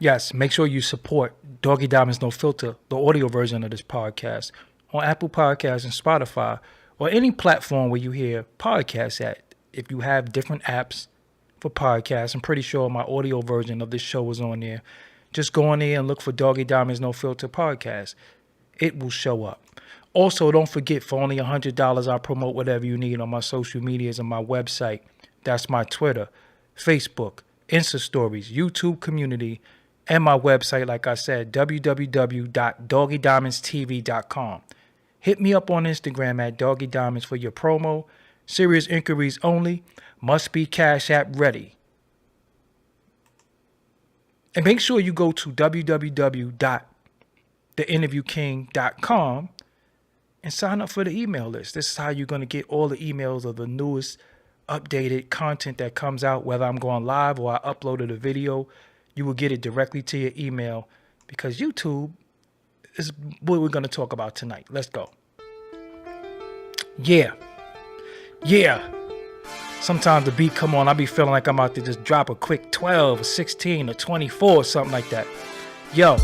Yes, make sure you support Doggie Diamonds No Filter, the audio version of this podcast, on Apple Podcasts and Spotify, or any platform where you hear podcasts at. If you have different apps for podcasts, I'm pretty sure my audio version of this show is on there. Just go on there and look for Doggie Diamonds No Filter podcast. It will show up. Also, don't forget, for only $100, I'll promote whatever you need on my social medias and my website. That's my Twitter, Facebook, Insta Stories, YouTube community, and my website, like I said, www.doggiediamondstv.com. Hit me up on Instagram at Doggie Diamonds for your promo. Serious inquiries only. Must be Cash App ready. And make sure you go to www.theinterviewking.com and sign up for the email list. This is how you're going to get all the emails of the newest updated content that comes out, whether I'm going live or I uploaded a video. You will get it directly to your email, because YouTube is what we're going to talk about tonight. Let's go. Yeah. Sometimes the beat come on, I be feeling like I'm about to just drop a quick 12 or 16 or 24 or something like that. Yo.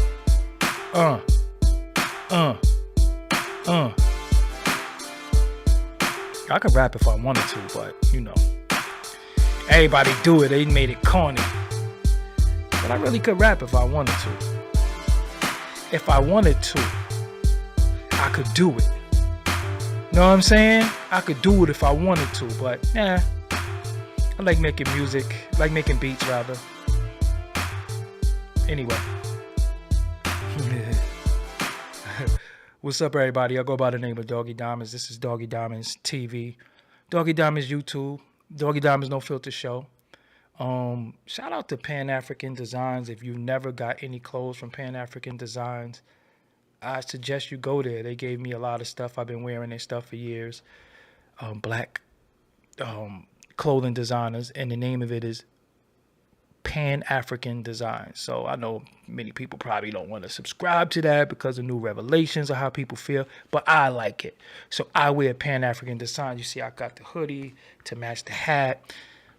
I could rap if I wanted to, but everybody do it. They made it corny. But I really could rap if I wanted to. If I wanted to, I could do it. Know what I'm saying? I could do it if I wanted to, but I like making music. I like making beats, rather. Anyway. What's up, everybody? I go by the name of Doggie Diamonds. This is Doggie Diamonds TV. Doggie Diamonds YouTube. Doggie Diamonds No Filter Show. Shout out to Pan African Designs. If you've never got any clothes from Pan African Designs, I suggest you go there. They gave me a lot of stuff. I've been wearing their stuff for years. Black clothing designers, and the name of it is Pan African Designs. So I know many people probably don't want to subscribe to that because of new revelations of how people feel, but I like it. So I wear Pan African Designs. You see, I got the hoodie to match the hat,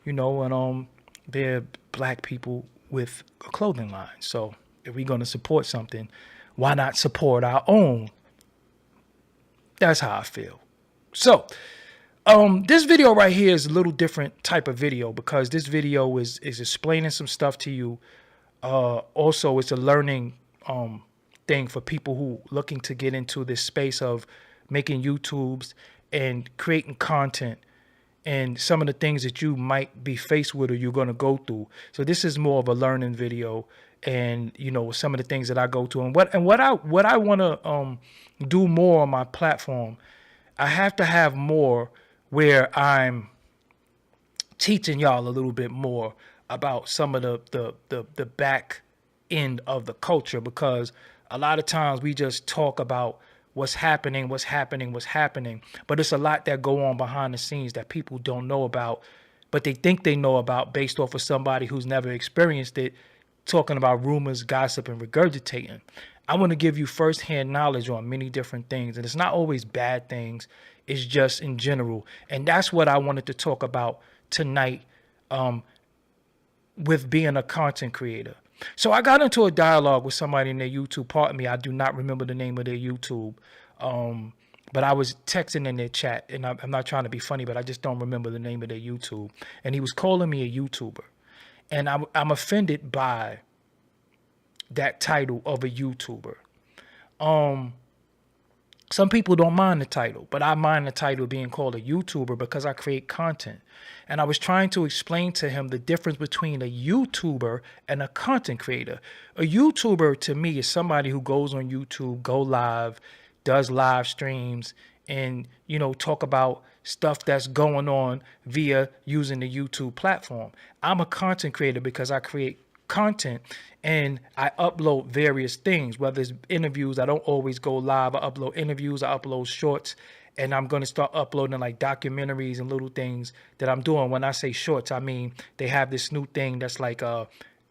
and they're black people with a clothing line. So if we're going to support something, why not support our own? That's how I feel. So this video right here is a little different type of video, because this video is explaining some stuff to you. Also, it's a learning thing for people who looking to get into this space of making YouTubes and creating content, and some of the things that you might be faced with or you're going to go through. So this is more of a learning video, and some of the things that I go to, and what I want to do more on my platform. I have to have more where I'm teaching y'all a little bit more about some of the back end of the culture, because a lot of times we just talk about what's happening, but it's a lot that go on behind the scenes that people don't know about, but they think they know about based off of somebody who's never experienced it, talking about rumors, gossip, and regurgitating. I want to give you firsthand knowledge on many different things, and it's not always bad things. It's just in general. And that's what I wanted to talk about tonight with being a content creator. So I got into a dialogue with somebody in their YouTube. Pardon me, I do not remember the name of their YouTube. But I was texting in their chat, and I'm not trying to be funny, but I just don't remember the name of their YouTube. And he was calling me a YouTuber. And I'm offended by that title of a YouTuber. Some people don't mind the title, but I mind the title being called a YouTuber because I create content. And I was trying to explain to him the difference between a YouTuber and a content creator. A YouTuber to me is somebody who goes on YouTube, go live, does live streams, and, talk about stuff that's going on via using the YouTube platform. I'm a content creator because I create content and I upload various things, whether it's interviews. I don't always go live. I upload interviews, I upload shorts, and I'm going to start uploading like documentaries and little things that I'm doing. When I say shorts, I mean they have this new thing that's like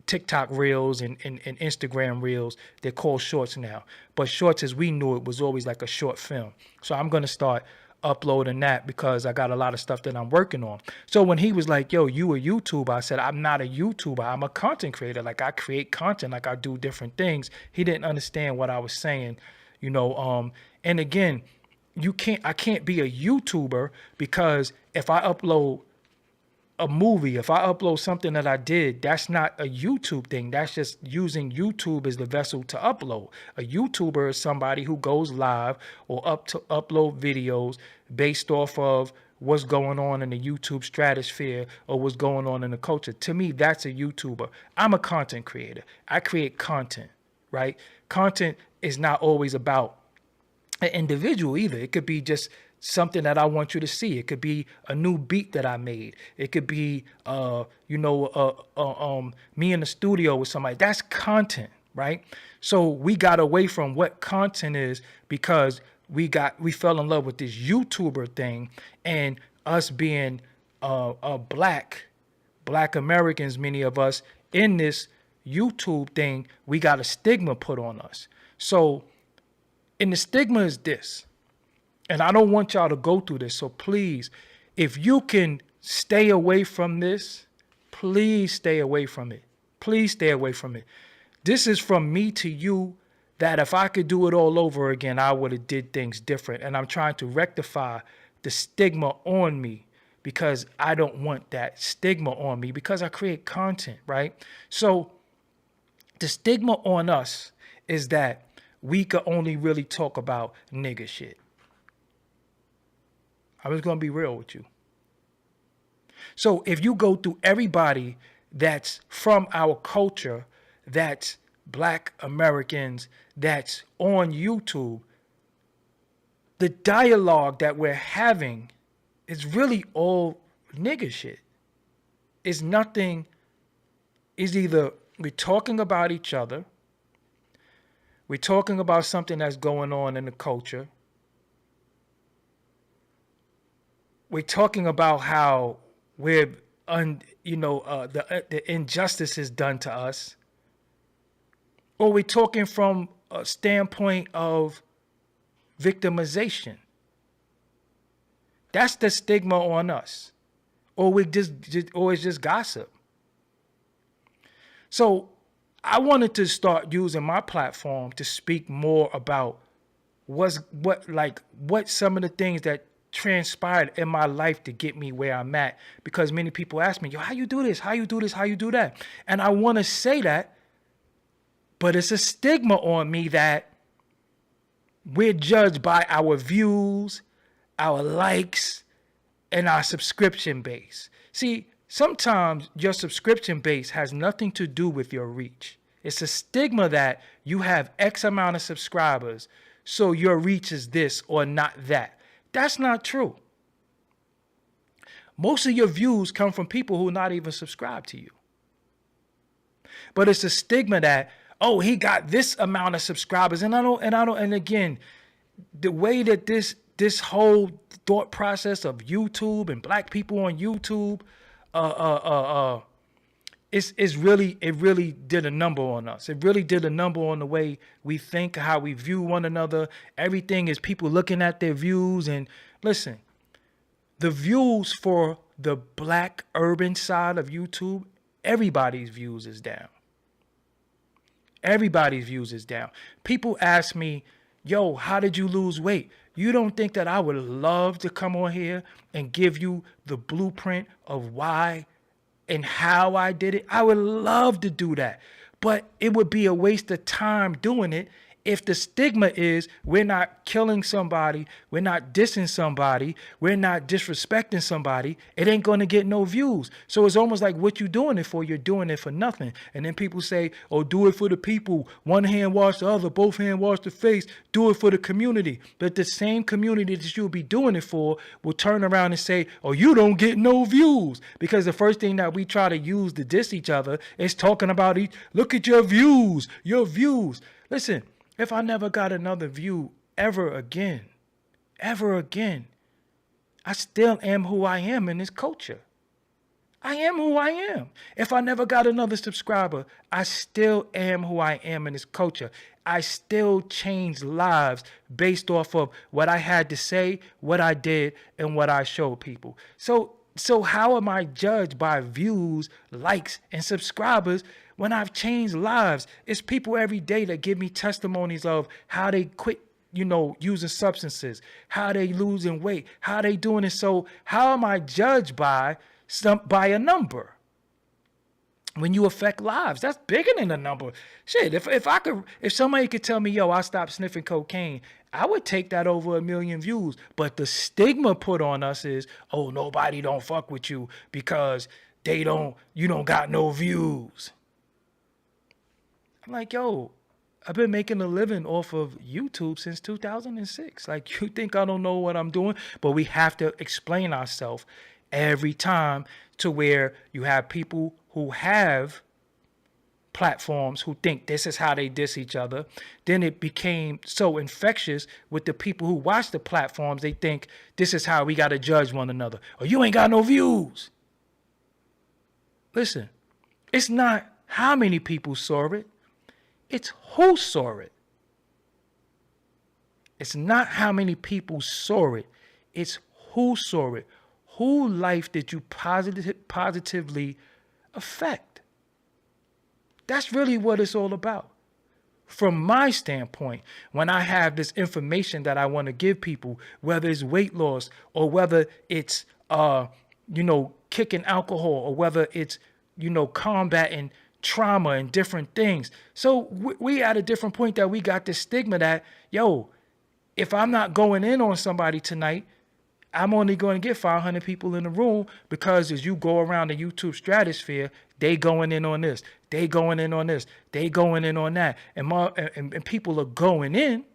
TikTok reels and Instagram reels. They're called shorts now, but shorts as we knew it was always like a short film. So I'm going to start uploading that because I got a lot of stuff that I'm working on. So when he was like, yo, you a YouTuber, I said, I'm not a YouTuber. I'm a content creator. Like, I create content, like I do different things. He didn't understand what I was saying, you know. And again, I can't be a YouTuber because if I upload a movie, if I upload something that I did, that's not a YouTube thing. That's just using YouTube as the vessel to upload. A YouTuber is somebody who goes live or upload videos based off of what's going on in the YouTube stratosphere or what's going on in the culture. To me, that's a YouTuber. I'm a content creator. I create content, right? Content is not always about an individual either. It could be just something that I want you to see. It could be a new beat that I made. It could be, me in the studio with somebody. That's content, right? So we got away from what content is because we fell in love with this YouTuber thing, and us being black Americans, many of us in this YouTube thing, we got a stigma put on us. So, and the stigma is this. And I don't want y'all to go through this. So please, if you can stay away from this, please stay away from it. Please stay away from it. This is from me to you, that if I could do it all over again, I would have did things different. And I'm trying to rectify the stigma on me because I don't want that stigma on me because I create content, right? So the stigma on us is that we could only really talk about nigga shit. I was going to be real with you. So if you go through everybody that's from our culture, that's Black Americans, that's on YouTube, the dialogue that we're having is really all nigga shit. It's nothing, it's either we're talking about each other, we're talking about something that's going on in the culture, we're talking about how we're, the injustice is done to us, or we're talking from a standpoint of victimization. That's the stigma on us, or it's just gossip. So I wanted to start using my platform to speak more about what some of the things that transpired in my life to get me where I'm at, because many people ask me, yo, how you do this? How you do this? How you do that? And I want to say that, but it's a stigma on me that we're judged by our views, our likes, and our subscription base. See, sometimes your subscription base has nothing to do with your reach. It's a stigma that you have X amount of subscribers, so your reach is this or not that. That's not true. Most of your views come from people who are not even subscribed to you. But it's a stigma that, oh, he got this amount of subscribers, and again, the way that this whole thought process of YouTube and black people on YouTube, it really did a number on us. It really did a number on the way we think, how we view one another. Everything is people looking at their views. And listen, the views for the black urban side of YouTube, everybody's views is down. Everybody's views is down. People ask me, yo, how did you lose weight? You don't think that I would love to come on here and give you the blueprint of why and how I did it? I would love to do that, but it would be a waste of time doing it if the stigma is we're not killing somebody, we're not dissing somebody, we're not disrespecting somebody, it ain't going to get no views. So it's almost like, what you doing it for? You're doing it for nothing. And then people say, oh, do it for the people. One hand wash the other, both hands wash the face. Do it for the community. But the same community that you'll be doing it for will turn around and say, oh, you don't get no views. Because the first thing that we try to use to diss each other is talking about, look at your views, your views. Listen, if I never got another view ever again, I still am who I am in this culture. I am who I am. If I never got another subscriber, I still am who I am in this culture. I still change lives based off of what I had to say, what I did, and what I showed people. So how am I judged by views, likes, and subscribers when I've changed lives? It's people every day that give me testimonies of how they quit, using substances, how they losing weight, how they doing it. So how am I judged by a number? When you affect lives, that's bigger than a number. Shit, if somebody could tell me, yo, I stopped sniffing cocaine, I would take that over 1 million views. But the stigma put on us is, oh, nobody don't fuck with you because you don't got no views. I'm like, yo, I've been making a living off of YouTube since 2006. Like, you think I don't know what I'm doing? But we have to explain ourselves every time, to where you have people who have platforms who think this is how they diss each other. Then it became so infectious with the people who watch the platforms. They think this is how we got to judge one another. Or you ain't got no views. Listen, it's not how many people saw it. It's who saw it. It's not how many people saw it. It's who saw it. Whose life did you positively affect? That's really what it's all about. From my standpoint, when I have this information that I want to give people, whether it's weight loss or whether it's, kicking alcohol or whether it's, combating trauma and different things. So we at a different point that we got this stigma that, yo, if I'm not going in on somebody tonight, I'm only going to get 500 people in the room, because as you go around the YouTube stratosphere, they going in on this, they going in on this, they going in on that. And people are going in.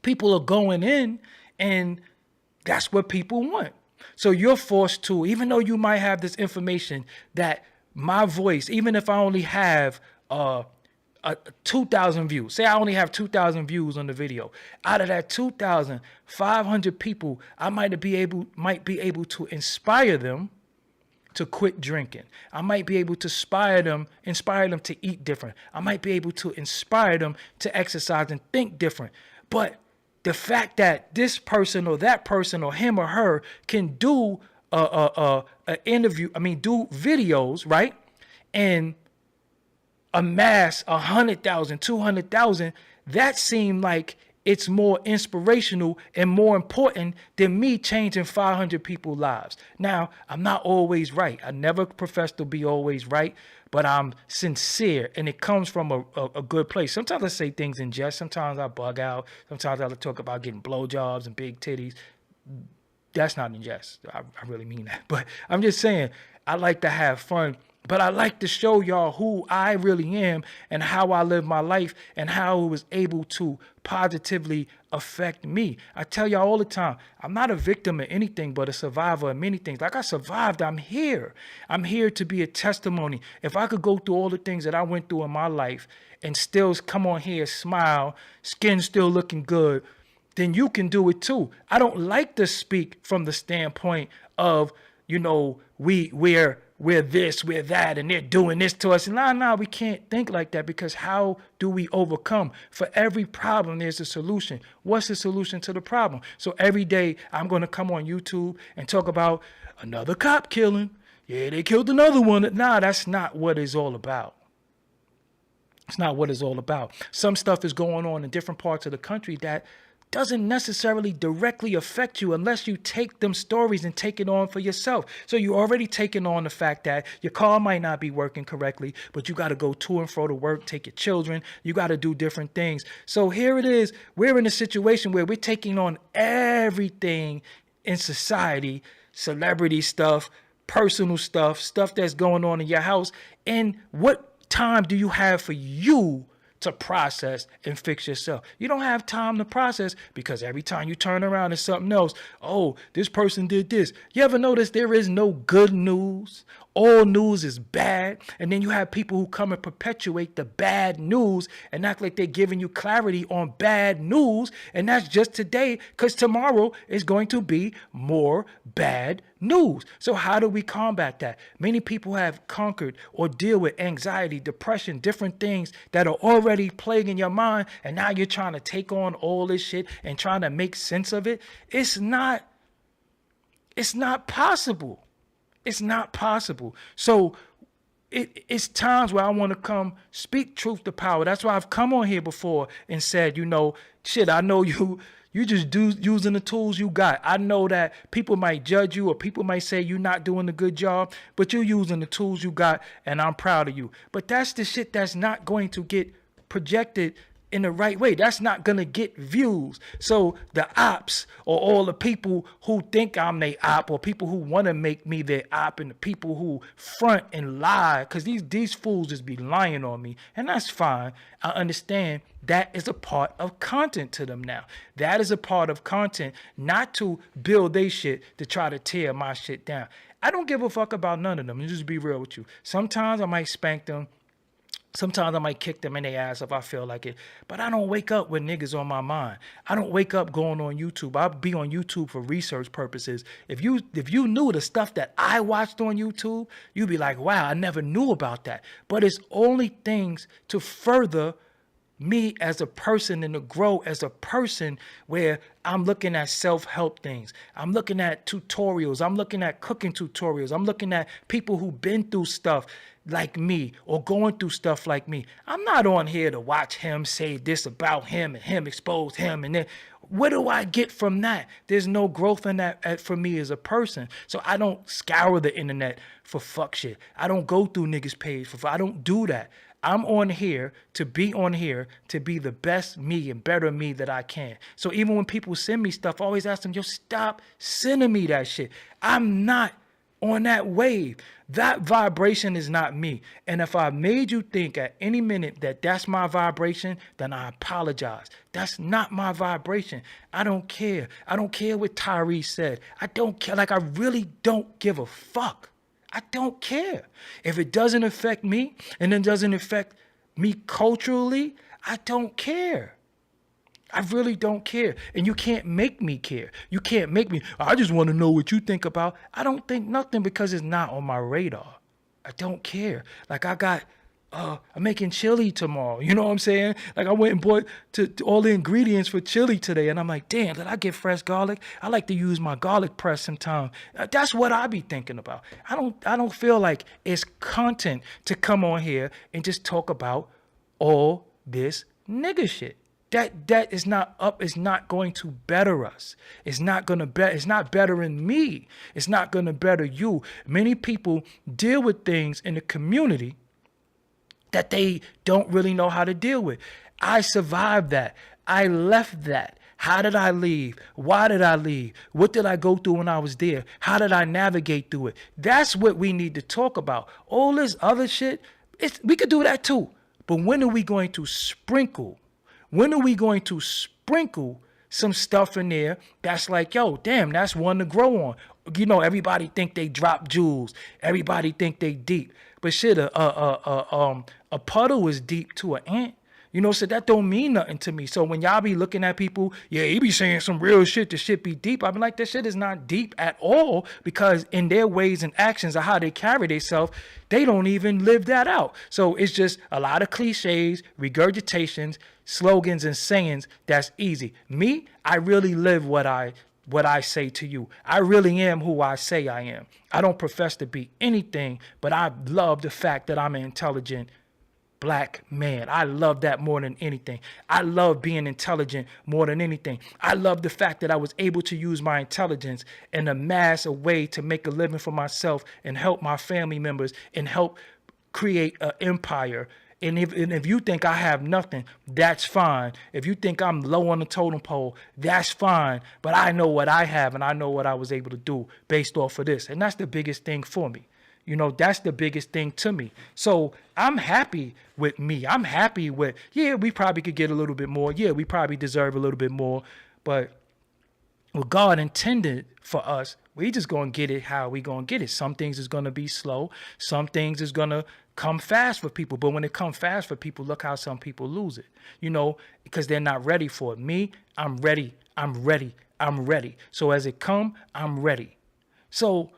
People are going in, and that's what people want. So you're forced to, even though you might have this information that my voice, even if I only have 2,000 views. Say I only have 2,000 views on the video. Out of that 2,500 people, I might be able to inspire them to quit drinking. I might be able to inspire them to eat different. I might be able to inspire them to exercise and think different. But the fact that this person or that person or him or her can do an interview, do videos, right? And amass 100,000, 200,000, that seemed like it's more inspirational and more important than me changing 500 people's lives. Now, I'm not always right. I never profess to be always right, but I'm sincere, and it comes from a good place. Sometimes I say things in jest. Sometimes I bug out. Sometimes I talk about getting blowjobs and big titties. That's not in jest. I really mean that. But I'm just saying, I like to have fun. But I like to show y'all who I really am and how I live my life and how it was able to positively affect me. I tell y'all all the time, I'm not a victim of anything but a survivor of many things. Like, I survived, I'm here. I'm here to be a testimony. If I could go through all the things that I went through in my life and still come on here, smile, skin still looking good, then you can do it too. I don't like to speak from the standpoint of, we're this, we're that, and they're doing this to us. Nah, we can't think like that, because how do we overcome? For every problem, there's a solution. What's the solution to the problem? So every day I'm going to come on YouTube and talk about another cop killing. Yeah, they killed another one. Nah, that's not what it's all about. It's not what it's all about. Some stuff is going on in different parts of the country that doesn't necessarily directly affect you unless you take them stories and take it on for yourself. So you're already taking on the fact that your car might not be working correctly, but you got to go to and fro to work, take your children. You got to do different things. So here it is. We're in a situation where we're taking on everything in society, celebrity stuff, personal stuff that's going on in your house. And what time do you have for you to process and fix yourself? You don't have time to process, because every time you turn around it's something else. Oh, this person did this. You ever notice there is no good news? All news is bad. And then you have people who come and perpetuate the bad news and act like they're giving you clarity on bad news. And that's just today, because tomorrow is going to be more bad news. So how do we combat that? Many people have conquered or deal with anxiety, depression, different things that are already plaguing your mind. And now you're trying to take on all this shit and trying to make sense of it. It's not possible. It's not possible. So it's times where I want to come speak truth to power. That's why I've come on here before and said, shit, I know you just using the tools you got. I know that people might judge you or people might say you're not doing a good job, but you're using the tools you got, and I'm proud of you. But that's the shit that's not going to get projected in the right way. That's not going to get views. So the ops, or all the people who think I'm their op, or people who want to make me their op, and the people who front and lie, because these fools just be lying on me, and that's fine. I understand that is a part of content to them now. That is a part of content, not to build their shit, to try to tear my shit down. I don't give a fuck about none of them. Just be real with you. Sometimes I might spank them. Sometimes I might kick them in their ass if I feel like it. But I don't wake up with niggas on my mind. I don't wake up going on YouTube. I'll be on YouTube for research purposes. If you knew the stuff that I watched on YouTube, you'd be like, wow, I never knew about that. But it's only things to further me as a person and to grow as a person, where I'm looking at self-help things. I'm looking at tutorials. I'm looking at cooking tutorials. I'm looking at people who've been through stuff like me or going through stuff like me. I'm not on here to watch him say this about him and him expose him. And then what do I get from that? There's no growth in that for me as a person. So I don't scour the internet for fuck shit. I don't go through niggas' page for fuck. I don't do that. I'm on here to be the best me and better me that I can. So even when people send me stuff, I always ask them, yo, stop sending me that shit. I'm not on that wave. That vibration is not me. And if I made you think at any minute that that's my vibration, then I apologize. That's not my vibration. I don't care. I don't care what Tyree said. I don't care. Like, I really don't give a fuck. I don't care. If it doesn't affect me and it doesn't affect me culturally, I don't care. I really don't care. And you can't make me care. You can't make me, I just want to know what you think about. I don't think nothing because it's not on my radar. I don't care. Like, I'm making chili tomorrow. You know what I'm saying? Like, I went and bought all the ingredients for chili today. And I'm like, damn, did I get fresh garlic? I like to use my garlic press sometime. That's what I be thinking about. I don't feel like it's content to come on here and just talk about all this nigga shit. That is not up. It's not going to better us. It's not bettering me. It's not going to better you. Many people deal with things in the community that they don't really know how to deal with. I survived that. I left that. How did I leave? Why did I leave? What did I go through when I was there? How did I navigate through it? That's what we need to talk about. All this other shit, we could do that too. But when are we going to sprinkle? When are we going to sprinkle some stuff in there that's like, yo, damn, that's one to grow on? You know, everybody think they drop jewels. Everybody think they deep. But shit, a puddle is deep to an ant. You know, so that don't mean nothing to me. So when y'all be looking at people, yeah, he be saying some real shit, the shit be deep. I be like, that shit is not deep at all, because in their ways and actions of how they carry themselves, they don't even live that out. So it's just a lot of cliches, regurgitations, slogans, and sayings. That's easy. Me, I really live what I say to you. I really am who I say I am. I don't profess to be anything, but I love the fact that I'm an intelligent Black man. I love that more than anything. I love being intelligent more than anything. I love the fact that I was able to use my intelligence and amass a way to make a living for myself and help my family members and help create an empire. And if you think I have nothing, that's fine. If you think I'm low on the totem pole, that's fine. But I know what I have, and I know what I was able to do based off of this. And that's the biggest thing for me. You know, that's the biggest thing to me. So I'm happy with me. I'm happy with, yeah, we probably could get a little bit more. Yeah, we probably deserve a little bit more. But what God intended for us, we just going to get it how we going to get it. Some things is going to be slow. Some things is going to come fast for people. But when it comes fast for people, look how some people lose it, you know, because they're not ready for it. Me, I'm ready. I'm ready. I'm ready. So as it come, I'm ready. So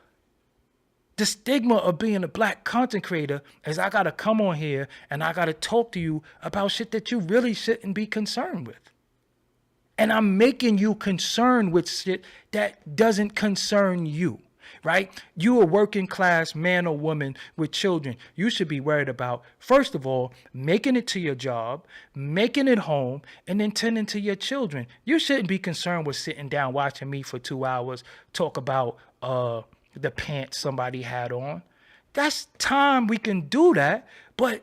the stigma of being a black content creator is I got to come on here and I got to talk to you about shit that you really shouldn't be concerned with. And I'm making you concerned with shit that doesn't concern you, right? You a working class man or woman with children. You should be worried about, first of all, making it to your job, making it home, and then tending to your children. You shouldn't be concerned with sitting down watching me for 2 hours talk about the pants somebody had on. That's time we can do that, but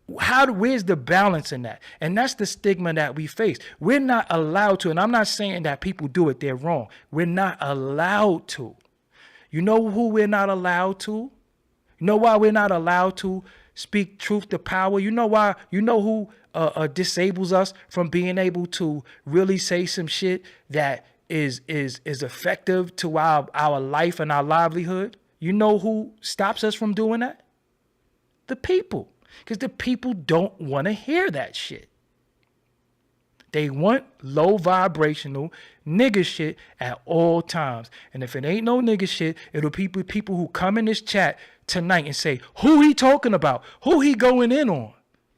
where's the balance in that? And that's the stigma that we face. We're not allowed to, and I'm not saying that people do it, they're wrong. We're not allowed to. You know who we're not allowed to? You know why we're not allowed to speak truth to power? You know why? You know who disables us from being able to really say some shit that is effective to our life and our livelihood? You know who stops us from doing that? The people. Because the people don't want to hear that shit. They want low vibrational nigga shit at all times. And if it ain't no nigga shit, it'll be people who come in this chat tonight and say, who he talking about? Who he going in on?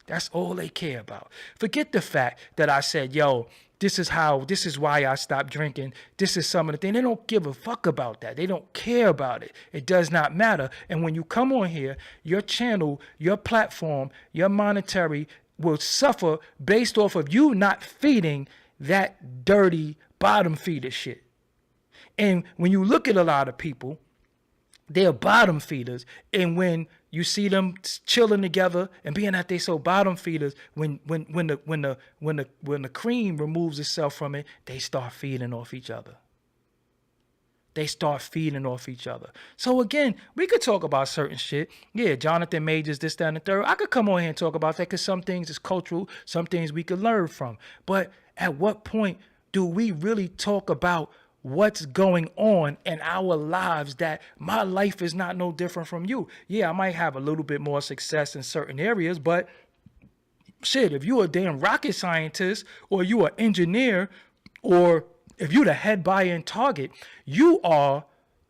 That's all they care about. Forget the fact that I said, yo, this is why I stopped drinking. This is some of the things. They don't give a fuck about that. They don't care about it. It does not matter. And when you come on here, your channel, your platform, your monetary will suffer based off of you not feeding that dirty bottom feeder shit. And when you look at a lot of people, they're bottom feeders. And when you see them chilling together and being that they so bottom feeders, when the cream removes itself from it, they start feeding off each other. They start feeding off each other. So again, we could talk about certain shit. Yeah, Jonathan Majors, this, that, and the third. I could come on here and talk about that because some things is cultural, some things we could learn from. But at what point do we really talk about what's going on in our lives, that my life is not no different from you? Yeah, I might have a little bit more success in certain areas, but shit, if you a damn rocket scientist or you an engineer, or if you the head buyer in Target, you are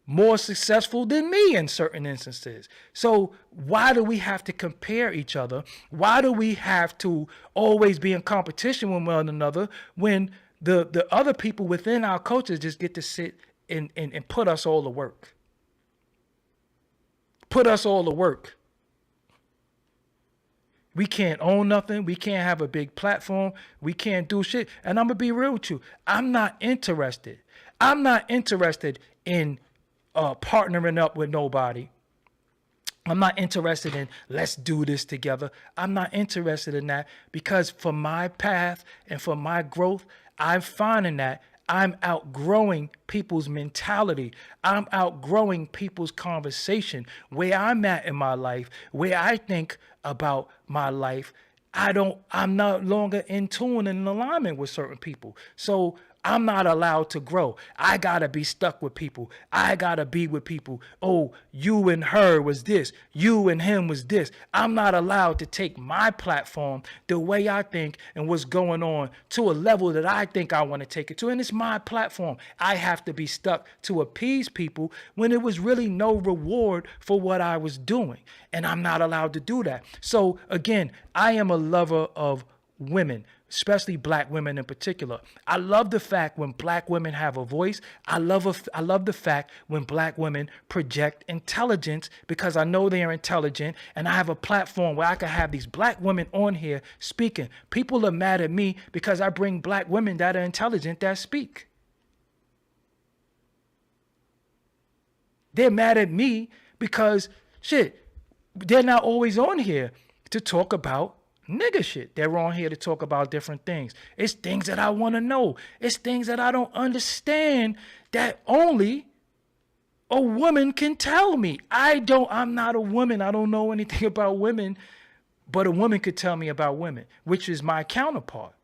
more successful than me in certain instances. So why do we have to compare each other? Why do we have to always be in competition with one another when the other people within our culture just get to sit and put us all to work? Put us all to work. We can't own nothing. We can't have a big platform. We can't do shit. And I'm going to be real with you. I'm not interested. I'm not interested in partnering up with nobody. I'm not interested in let's do this together. I'm not interested in that, because for my path and for my growth, I'm finding that I'm outgrowing people's mentality. I'm outgrowing people's conversation. Where I'm at in my life, where I think about my life, I'm no longer in tune and in alignment with certain people. So I'm not allowed to grow. I gotta be stuck with people. I gotta be with people. Oh, you and her was this. You and him was this. I'm not allowed to take my platform, the way I think and what's going on, to a level that I think I want to take it to. And it's my platform. I have to be stuck to appease people when it was really no reward for what I was doing. And I'm not allowed to do that. So again, I am a lover of women, especially black women in particular. I love the fact when black women have a voice. I love the fact when black women project intelligence, because I know they are intelligent, and I have a platform where I can have these black women on here speaking. People are mad at me because I bring black women that are intelligent that speak. They're mad at me because shit, they're not always on here to talk about nigga shit. They're on here to talk about different things. It's things that I want to know. It's things that I don't understand that only a woman can tell me. I'm not a woman. I don't know anything about women, but a woman could tell me about women, which is my counterpart.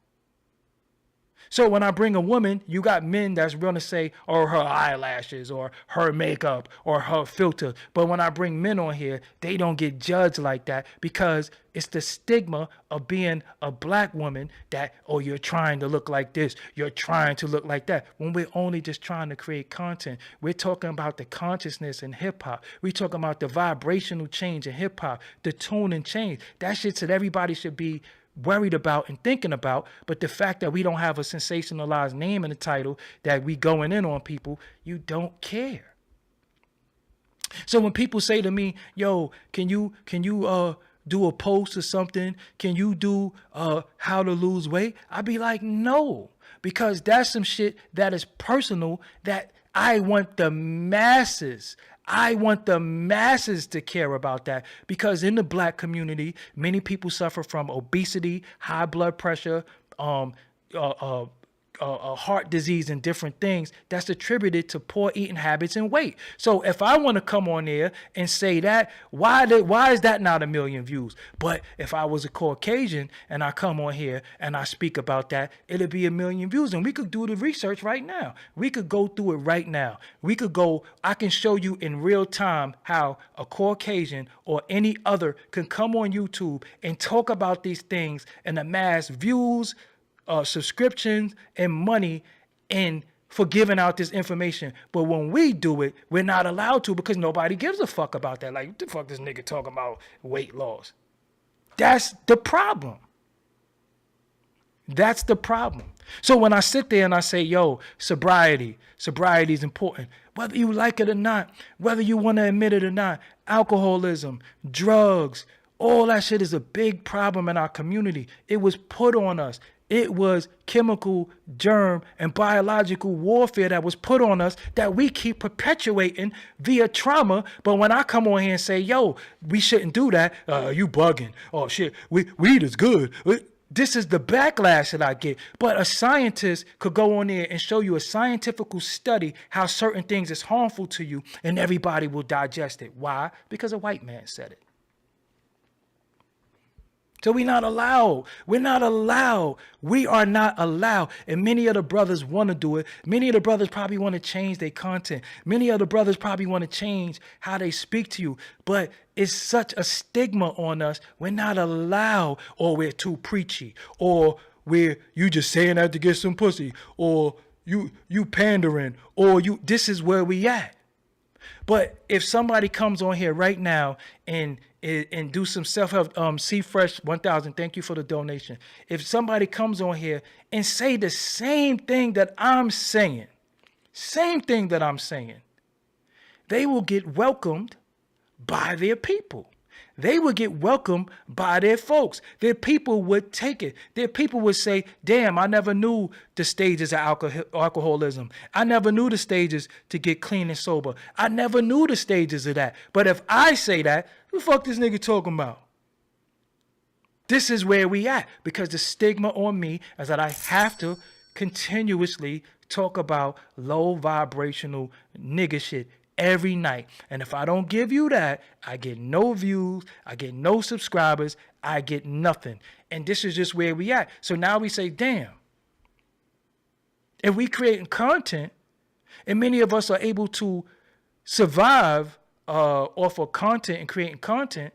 So when I bring a woman, you got men that's going to say, or her eyelashes, or her makeup, or her filter. But when I bring men on here, they don't get judged like that because it's the stigma of being a black woman that, oh, you're trying to look like this, you're trying to look like that. When we're only just trying to create content, we're talking about the consciousness in hip hop. We're talking about the vibrational change in hip hop, the tone and change. That shit that everybody should be worried about and thinking about. But the fact that we don't have a sensationalized name in the title, that we going in on people, you don't care. So when people say to me, yo, can you do a post or something? Can you do how to lose weight? I'd be like, no, because that's some shit that is personal that I want the masses. I want the masses to care about that, because in the black community, many people suffer from obesity, high blood pressure, heart disease, and different things that's attributed to poor eating habits and weight. So if I want to come on there and say that, why is that not 1 million views? But if I was a Caucasian and I come on here and I speak about that, it'll be 1 million views. And we could do the research right now. We could go through it right now. I can show you in real time how a Caucasian or any other can come on YouTube and talk about these things and amass views, subscriptions, and money, and for giving out this information. But when we do it, we're not allowed to, because nobody gives a fuck about that. Like, what the fuck this nigga talking about weight loss? That's the problem. That's the problem. So when I sit there and I say, yo, sobriety is important, whether you like it or not, whether you want to admit it or not, alcoholism, drugs, all that shit is a big problem in our community. It was put on us. It was chemical, germ, and biological warfare that was put on us that we keep perpetuating via trauma. But when I come on here and say, yo, we shouldn't do that, you bugging. Oh, shit, weed is good. This is the backlash that I get. But a scientist could go on there and show you a scientific study how certain things is harmful to you, and everybody will digest it. Why? Because a white man said it. So we're not allowed. We're not allowed. We are not allowed. And many of the brothers want to do it. Many of the brothers probably want to change their content. Many of the brothers probably want to change how they speak to you. But it's such a stigma on us. We're not allowed. Or we're too preachy. Or you just saying that to get some pussy. Or you pandering. Or this is where we at. But if somebody comes on here right now and do some self-help, C Fresh 1000, thank you for the donation. If somebody comes on here and say the same thing that I'm saying, they will get welcomed by their people. They would get welcomed by their folks. Their people would take it. Their people would say, damn, I never knew the stages of alcoholism. I never knew the stages to get clean and sober. I never knew the stages of that. But if I say that, who the fuck this nigga talking about? This is where we at, because the stigma on me is that I have to continuously talk about low vibrational nigga shit every night. And if I don't give you that, I get no views, I get no subscribers, I get nothing. And this is just where we at. So now we say, damn, if we creating content, and many of us are able to survive off of content and creating content,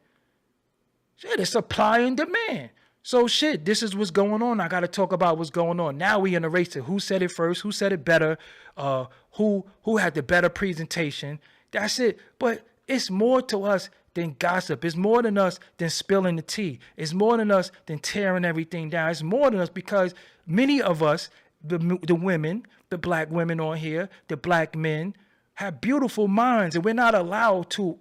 shit, it's supply and demand. So shit, this is what's going on. I got to talk about what's going on. Now we in a race to who said it first, who said it better, who had the better presentation. That's it. But it's more to us than gossip. It's more than us than spilling the tea. It's more than us than tearing everything down. It's more than us because many of us, the women, the black women on here, the black men, have beautiful minds, and we're not allowed to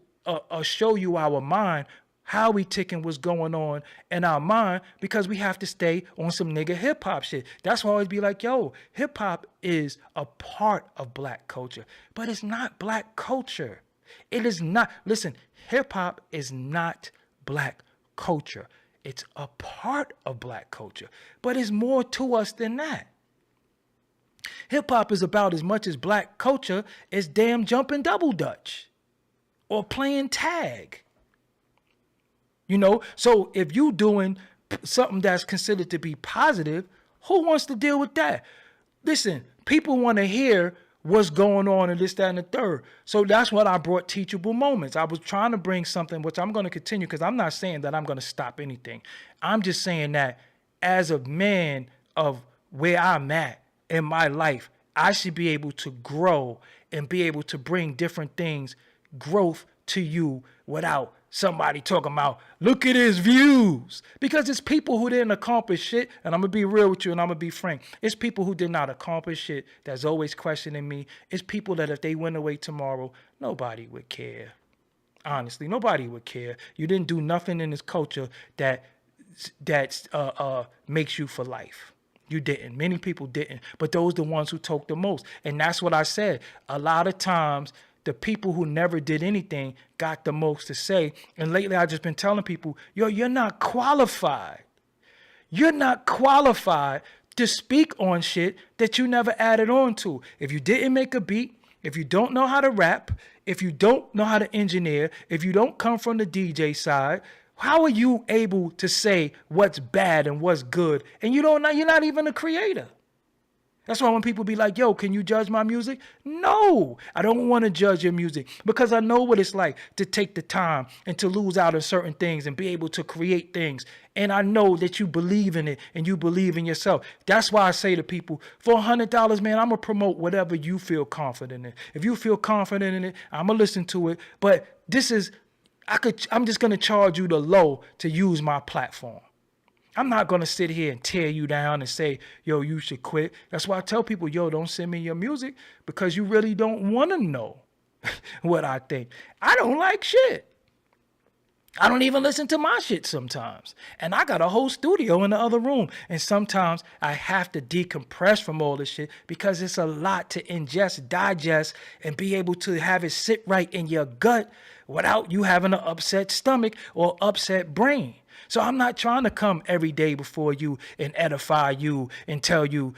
show you our mind, how we ticking, what's going on in our mind, because we have to stay on some nigga hip hop shit. That's why I always be like, yo, hip hop is a part of black culture, but it's not black culture. It is not. Listen, hip hop is not black culture. It's a part of black culture, but it's more to us than that. Hip hop is about as much as black culture as damn jumping double dutch or playing tag. You know, so if you doing something that's considered to be positive, Who wants to deal with that? Listen, people want to hear what's going on and this, that, and the third. So that's what I brought teachable moments. I was trying to bring something, which I'm going to continue, because I'm not saying that I'm going to stop anything. I'm just saying that as a man of where I'm at in my life, I should be able to grow and be able to bring different things, growth to you without somebody talking about, look at his views. Because it's people who didn't accomplish shit, and I'm going to be real with you and I'm going to be frank. It's people who did not accomplish shit that's always questioning me. It's people that if they went away tomorrow, nobody would care. Honestly, nobody would care. You didn't do nothing in this culture that makes you for life. You didn't. Many people didn't. But those are the ones who talk the most. And that's what I said. A lot of times, the people who never did anything got the most to say. And lately, I've just been telling people, yo, you're not qualified. You're not qualified to speak on shit that you never added on to. If you didn't make a beat, if you don't know how to rap, if you don't know how to engineer, if you don't come from the DJ side, how are you able to say what's bad and what's good? And you're not even a creator. That's why when people be like, yo, can you judge my music? No, I don't want to judge your music, because I know what it's like to take the time and to lose out on certain things and be able to create things. And I know that you believe in it and you believe in yourself. That's why I say to people, for $100, man, I'm going to promote whatever you feel confident in. If you feel confident in it, I'm going to listen to it. But I'm just going to charge you the low to use my platform. I'm not going to sit here and tear you down and say, yo, you should quit. That's why I tell people, yo, don't send me your music, because you really don't want to know what I think. I don't like shit. I don't even listen to my shit sometimes. And I got a whole studio in the other room. And sometimes I have to decompress from all this shit, because it's a lot to ingest, digest, and be able to have it sit right in your gut without you having an upset stomach or upset brain. So I'm not trying to come every day before you and edify you and tell you,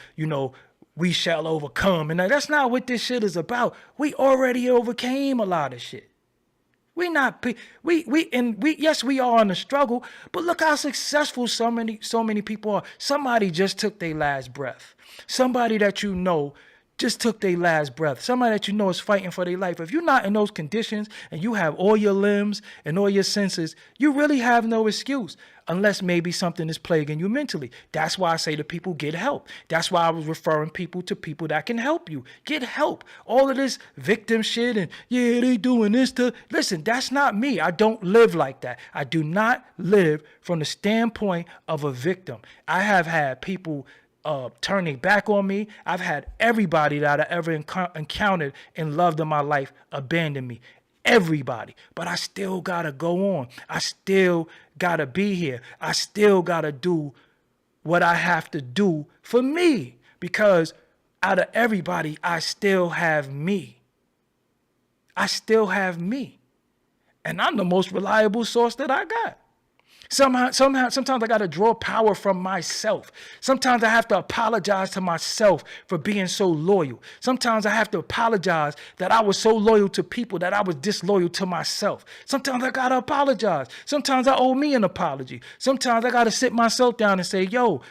we shall overcome. And that's not what this shit is about. We already overcame a lot of shit. Yes, we are in a struggle, but look how successful so many people are. Somebody just took their last breath. Somebody that you know just took their last breath. Somebody that you know is fighting for their life. If you're not in those conditions and you have all your limbs and all your senses, you really have no excuse, unless maybe something is plaguing you mentally. That's why I say to people, get help. That's why I was referring people to people that can help you. Get help. All of this victim shit and, yeah, they doing this to... Listen, that's not me. I don't live like that. I do not live from the standpoint of a victim. I have had people turning back on me. I've had everybody that I ever encountered and loved in my life abandon me. Everybody. But I still got to go on. I still got to be here. I still got to do what I have to do for me, because out of everybody, I still have me. I still have me. And I'm the most reliable source that I got. Sometimes I got to draw power from myself. Sometimes I have to apologize to myself for being so loyal. Sometimes I have to apologize that I was so loyal to people that I was disloyal to myself. Sometimes I got to apologize. Sometimes I owe me an apology. Sometimes I got to sit myself down and say, yo,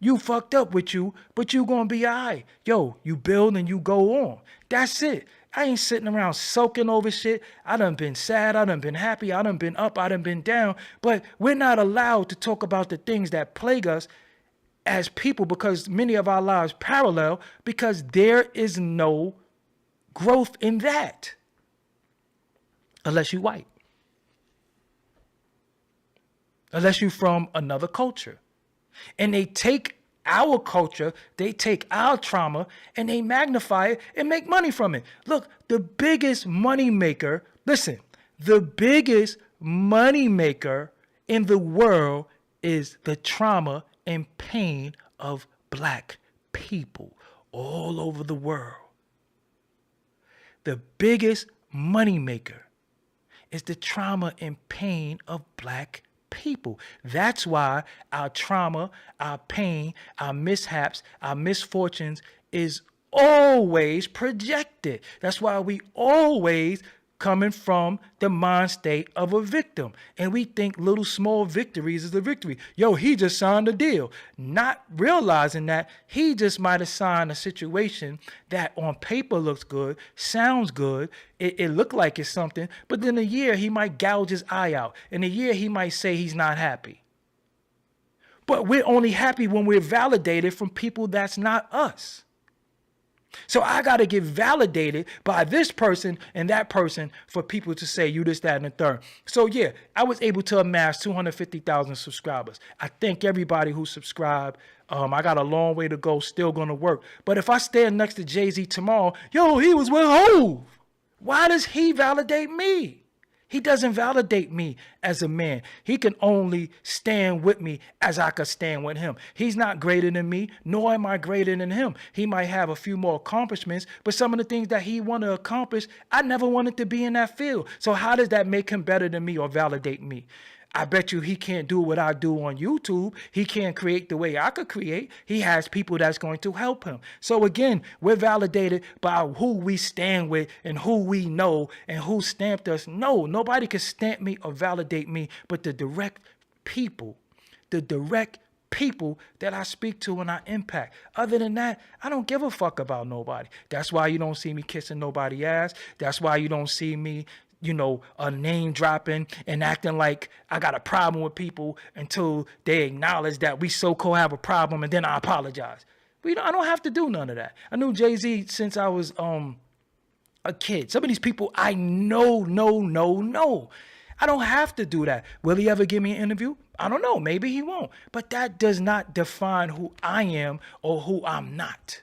you fucked up with you, but you going to be all right. Yo, you build and you go on. That's it. I ain't sitting around soaking over shit. I done been sad. I done been happy. I done been up. I done been down. But we're not allowed to talk about the things that plague us as people, because many of our lives parallel, because there is no growth in that. Unless you white. Unless you from another culture. And they take our culture, they take our trauma and they magnify it and make money from it. Look, the biggest money maker, listen, the biggest money maker in the world is the trauma and pain of black people all over the world. The biggest money maker is the trauma and pain of black people. That's why our trauma, our pain, our mishaps, our misfortunes is always projected. That's why we always coming from the mind state of a victim. And we think little small victories is a victory. Yo, he just signed a deal. Not realizing that he just might have signed a situation that on paper looks good, sounds good, it looked like it's something, but then a year he might gouge his eye out. In a year he might say he's not happy. But we're only happy when we're validated from people that's not us. So I got to get validated by this person and that person for people to say you this, that, and the third. So yeah, I was able to amass 250,000 subscribers. I thank everybody who subscribed. I got a long way to go, still going to work. But if I stand next to Jay-Z tomorrow, yo, he was with Hov. Why does he validate me? He doesn't validate me as a man. He can only stand with me as I could stand with him. He's not greater than me, nor am I greater than him. He might have a few more accomplishments, but some of the things that he want to accomplish, I never wanted to be in that field. So how does that make him better than me or validate me? I bet you he can't do what I do on YouTube. He can't create the way I could create. He has people that's going to help him. So again, we're validated by who we stand with and who we know and who stamped us. No, nobody can stamp me or validate me but the direct people that I speak to and I impact. Other than that, I don't give a fuck about nobody. That's why you don't see me kissing nobody's ass. That's why you don't see me a name dropping and acting like I got a problem with people until they acknowledge that we so-called have a problem, and then I apologize. I don't have to do none of that. I knew Jay-Z since I was a kid. Some of these people I know. I don't have to do that. Will he ever give me an interview? I don't know. Maybe he won't. But that does not define who I am or who I'm not.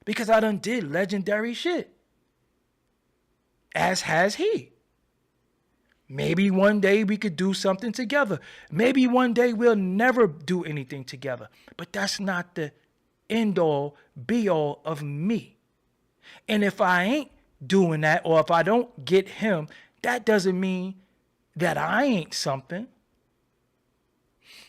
Because I done did legendary shit. As has he. Maybe one day we could do something together. Maybe one day we'll never do anything together. But that's not the end all, be all of me. And if I ain't doing that, or if I don't get him, that doesn't mean that I ain't something.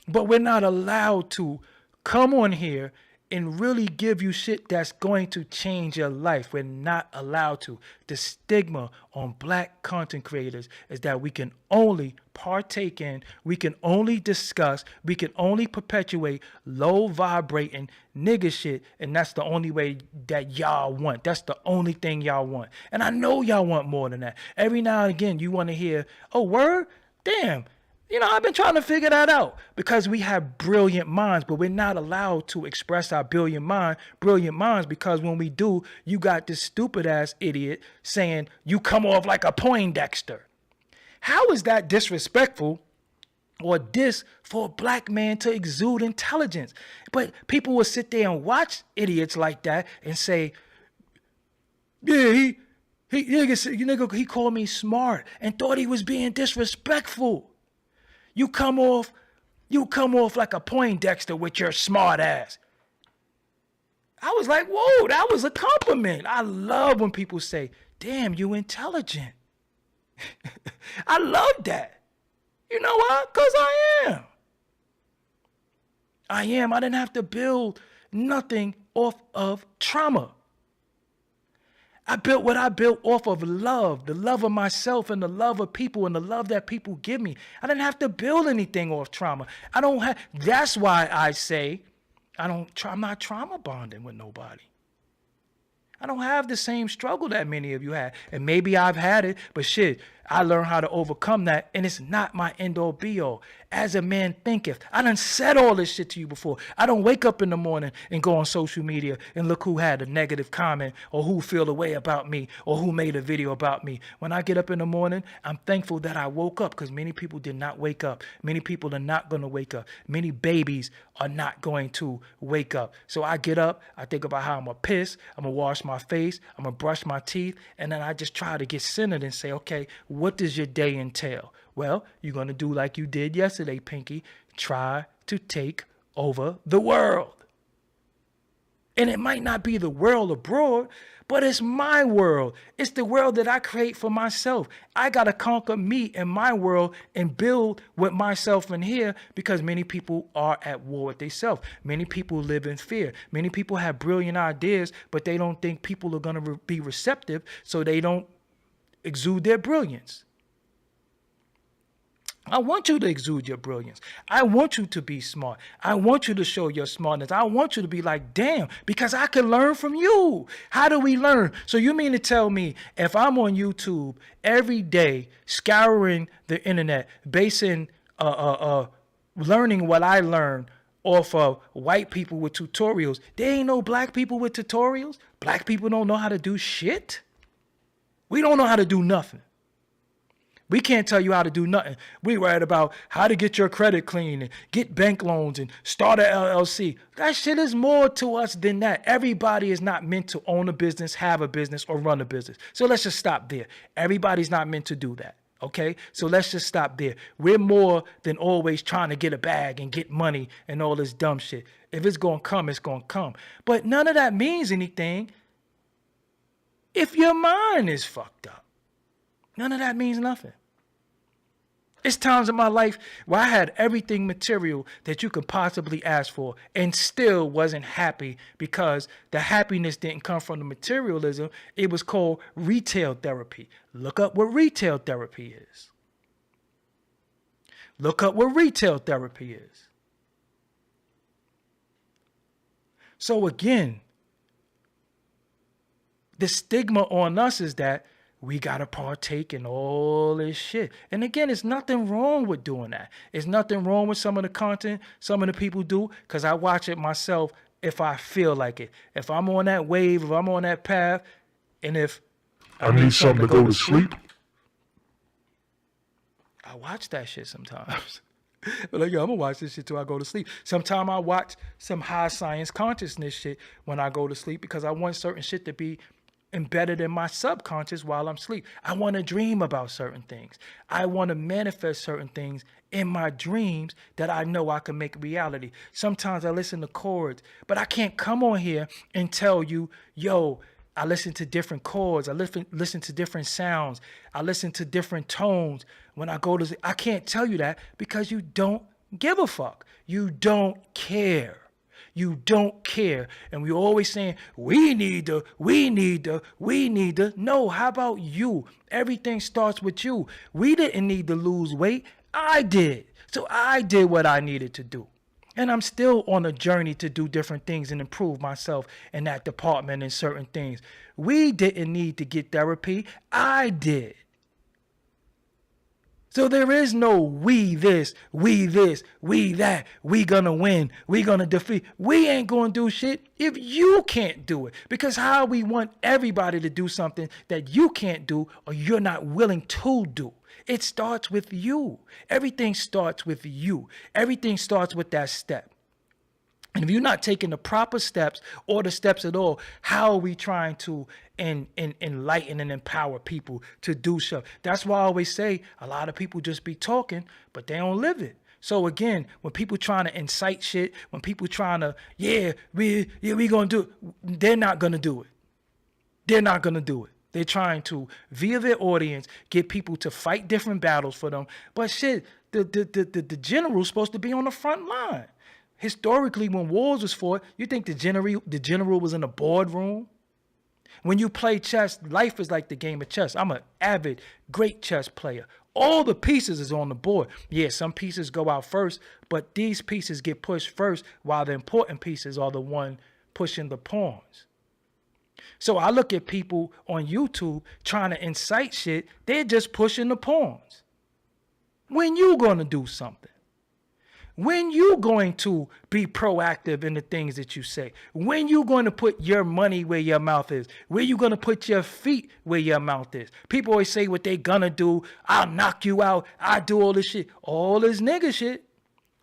But we're not allowed to come on here and really give you shit that's going to change your life. We're not allowed to. The stigma on black content creators is that we can only partake in, we can only discuss, we can only perpetuate low vibrating nigga shit, and that's the only way that y'all want. That's the only thing y'all want. And I know y'all want more than that. Every now and again you want to hear, oh, word? Damn. I've been trying to figure that out, because we have brilliant minds, but we're not allowed to express our brilliant minds, because when we do, you got this stupid ass idiot saying you come off like a Poindexter. How is that disrespectful or for a black man to exude intelligence? But people will sit there and watch idiots like that and say, yeah, he called me smart and thought he was being disrespectful. You come off like a Poindexter with your smart ass. I was like, whoa, that was a compliment. I love when people say, damn, you intelligent. I love that. You know why? Because I am. I didn't have to build nothing off of trauma. I built what I built off of love, the love of myself and the love of people and the love that people give me. I didn't have to build anything off trauma. That's why I say I'm not trauma bonding with nobody. I don't have the same struggle that many of you had. And maybe I've had it, but shit, I learned how to overcome that, and it's not my end-all be-all. As a man thinketh. I done said all this shit to you before. I don't wake up in the morning and go on social media and look who had a negative comment or who feel a way about me or who made a video about me. When I get up in the morning, I'm thankful that I woke up, because many people did not wake up. Many people are not going to wake up. Many babies are not going to wake up. So I get up, I think about how I'm going to piss, I'm going to wash my face, I'm going to brush my teeth, and then I just try to get centered and say, okay, what does your day entail? Well, you're going to do like you did yesterday, Pinky. Try to take over the world. And it might not be the world abroad, but it's my world. It's the world that I create for myself. I got to conquer me and my world and build with myself in here, because many people are at war with themselves. Many people live in fear. Many people have brilliant ideas, but they don't think people are going to be receptive, so they don't exude their brilliance. I want you to exude your brilliance. I want you to be smart. I want you to show your smartness. I want you to be like, damn, because I can learn from you. How do we learn? So you mean to tell me if I'm on YouTube every day, scouring the internet, basing, learning what I learn off of white people with tutorials, there ain't no black people with tutorials? Black people don't know how to do shit? We don't know how to do nothing. We can't tell you how to do nothing. We read about how to get your credit clean and get bank loans and start an LLC. That shit is more to us than that. Everybody is not meant to own a business, have a business, or run a business. So let's just stop there. Everybody's not meant to do that. Okay? So let's just stop there. We're more than always trying to get a bag and get money and all this dumb shit. If it's going to come, it's going to come. But none of that means anything if your mind is fucked up. None of that means nothing. It's times in my life where I had everything material that you could possibly ask for and still wasn't happy because the happiness didn't come from the materialism. It was called retail therapy. Look up what retail therapy is. Look up what retail therapy is. So again, the stigma on us is that we got to partake in all this shit. And again, there's nothing wrong with doing that. There's nothing wrong with some of the content some of the people do, because I watch it myself if I feel like it. If I'm on that wave, if I'm on that path, and if I need something to go to sleep, I watch that shit sometimes. Like, yo, I'm going to watch this shit till I go to sleep. Sometimes I watch some high science consciousness shit when I go to sleep because I want certain shit to be embedded in my subconscious while I'm asleep. I want to dream about certain things. I want to manifest certain things in my dreams that I know I can make reality. Sometimes I listen to chords, but I can't come on here and tell you, yo, I listen to different chords. I listen to different sounds. I listen to different tones when I go to sleep. I can't tell you that because you don't give a fuck. You don't care. You don't care. And we're always saying, we need to. No, how about you? Everything starts with you. We didn't need to lose weight. I did. So I did what I needed to do. And I'm still on a journey to do different things and improve myself in that department and certain things. We didn't need to get therapy. I did. So there is no we this, we that, we gonna win, we gonna defeat. We ain't gonna do shit if you can't do it. Because how we want everybody to do something that you can't do or you're not willing to do. It starts with you. Everything starts with you. Everything starts with that step. And if you're not taking the proper steps or the steps at all, how are we trying to enlighten and empower people to do so? That's why I always say a lot of people just be talking, but they don't live it. So again, when people trying to incite shit, when people trying to, we gonna do it, they're not gonna do it. They're not gonna do it. They're trying to, via their audience, get people to fight different battles for them. But shit, the general's supposed to be on the front line. Historically, when wars was fought, you think the general was in a boardroom? When you play chess, life is like the game of chess. I'm an avid, great chess player. All the pieces is on the board. Yeah, some pieces go out first, but these pieces get pushed first while the important pieces are the one pushing the pawns. So I look at people on YouTube trying to incite shit. They're just pushing the pawns. When you going to do something? When you going to be proactive in the things that you say? When you going to put your money where your mouth is? Where you going to put your feet where your mouth is? People always say what they gonna do. I'll knock you out. I do all this shit. All this nigga shit.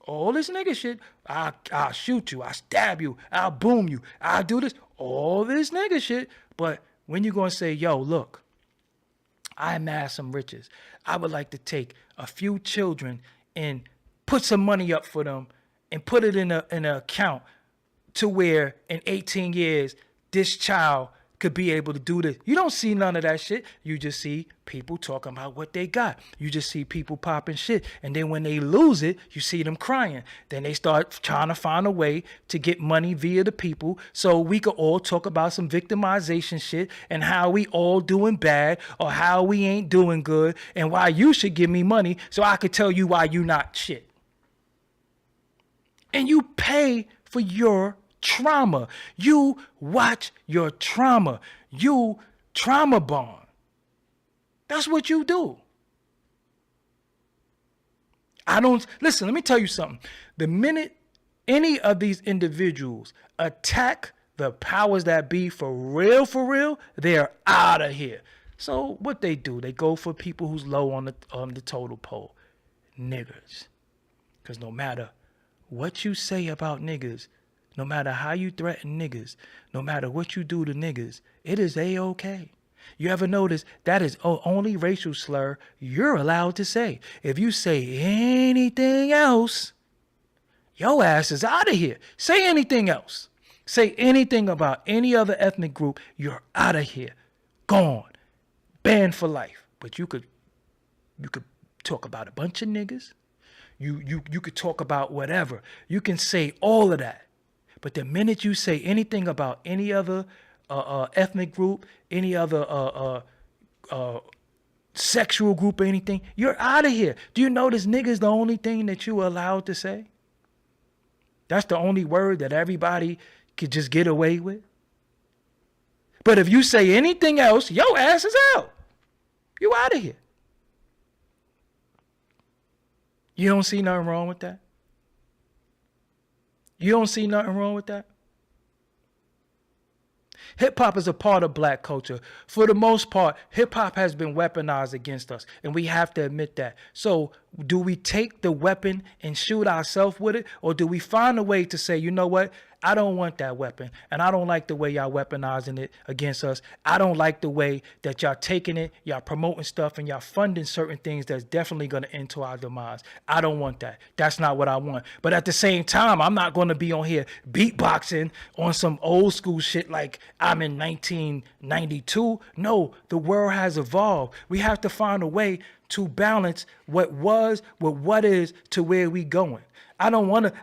All this nigga shit. I'll shoot you. I'll stab you. I'll boom you. I'll do this. All this nigga shit. But when you going to say, yo, look, I amassed some riches. I would like to take a few children and put some money up for them and put it in an account to where in 18 years, this child could be able to do this. You don't see none of that shit. You just see people talking about what they got. You just see people popping shit. And then when they lose it, you see them crying. Then they start trying to find a way to get money via the people so we could all talk about some victimization shit and how we all doing bad or how we ain't doing good and why you should give me money so I could tell you why you not shit. And you pay for your trauma. You watch your trauma. You trauma bond. That's what you do. Listen, let me tell you something. The minute any of these individuals attack the powers that be for real, they're out of here. So what they do, they go for people who's low on the total pole. Niggers. Because no matter what you say about niggas, no matter how you threaten niggas, no matter what you do to niggas, it is A-okay. You ever notice that is only racial slur you're allowed to say. If you say anything else, your ass is out of here. Say anything else. Say anything about any other ethnic group, you're out of here. Gone. Banned for life. But you could talk about a bunch of niggas. You could talk about whatever. You can say all of that. But the minute you say anything about any other ethnic group, any other sexual group or anything, you're out of here. Do you notice nigga's the only thing that you are allowed to say? That's the only word that everybody could just get away with. But if you say anything else, your ass is out. You out of here. You don't see nothing wrong with that? You don't see nothing wrong with that? Hip-hop is a part of black culture. For the most part, hip-hop has been weaponized against us, and we have to admit that. So do we take the weapon and shoot ourselves with it, or do we find a way to say, you know what, I don't want that weapon, and I don't like the way y'all weaponizing it against us. I don't like the way that y'all taking it, y'all promoting stuff, and y'all funding certain things that's definitely going to end to our demise. I don't want that. That's not what I want. But at the same time, I'm not going to be on here beatboxing on some old school shit like I'm in 1992. No, the world has evolved. We have to find a way to balance what was with what is to where we going. I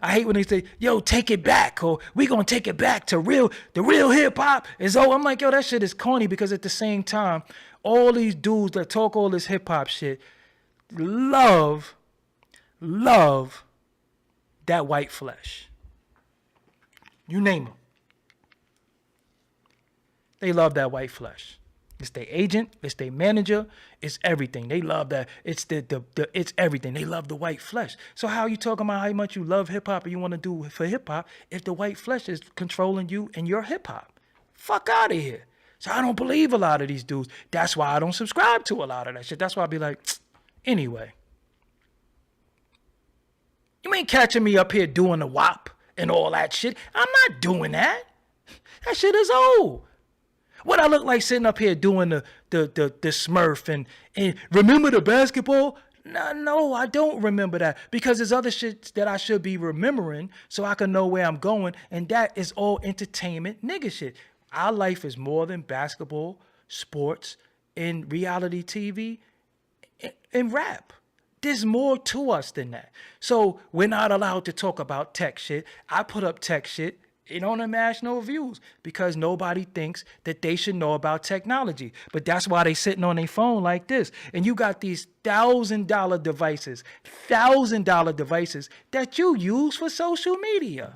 hate when they say, yo, take it back, or we gonna take it back to the real hip hop is I'm like, yo, that shit is corny, because at the same time, all these dudes that talk all this hip hop shit love that white flesh. You name them. They love that white flesh. It's their agent, it's their manager, it's everything. They love that. It's it's everything. They love the white flesh. So how are you talking about how much you love hip hop and you want to do for hip hop if the white flesh is controlling you and your hip hop? Fuck out of here. So I don't believe a lot of these dudes. That's why I don't subscribe to a lot of that shit. That's why I be like, anyway. You ain't catching me up here doing the WAP and all that shit. I'm not doing that. That shit is old. What I look like sitting up here doing the Smurf and remember the basketball? No, I don't remember that, because there's other shit that I should be remembering so I can know where I'm going, and that is all entertainment nigga shit. Our life is more than basketball, sports, and reality TV, and rap. There's more to us than that. So we're not allowed to talk about tech shit. I put up tech shit on the national views because nobody thinks that they should know about technology. But that's why they sitting on their phone like this. And you got these $1,000 devices that you use for social media.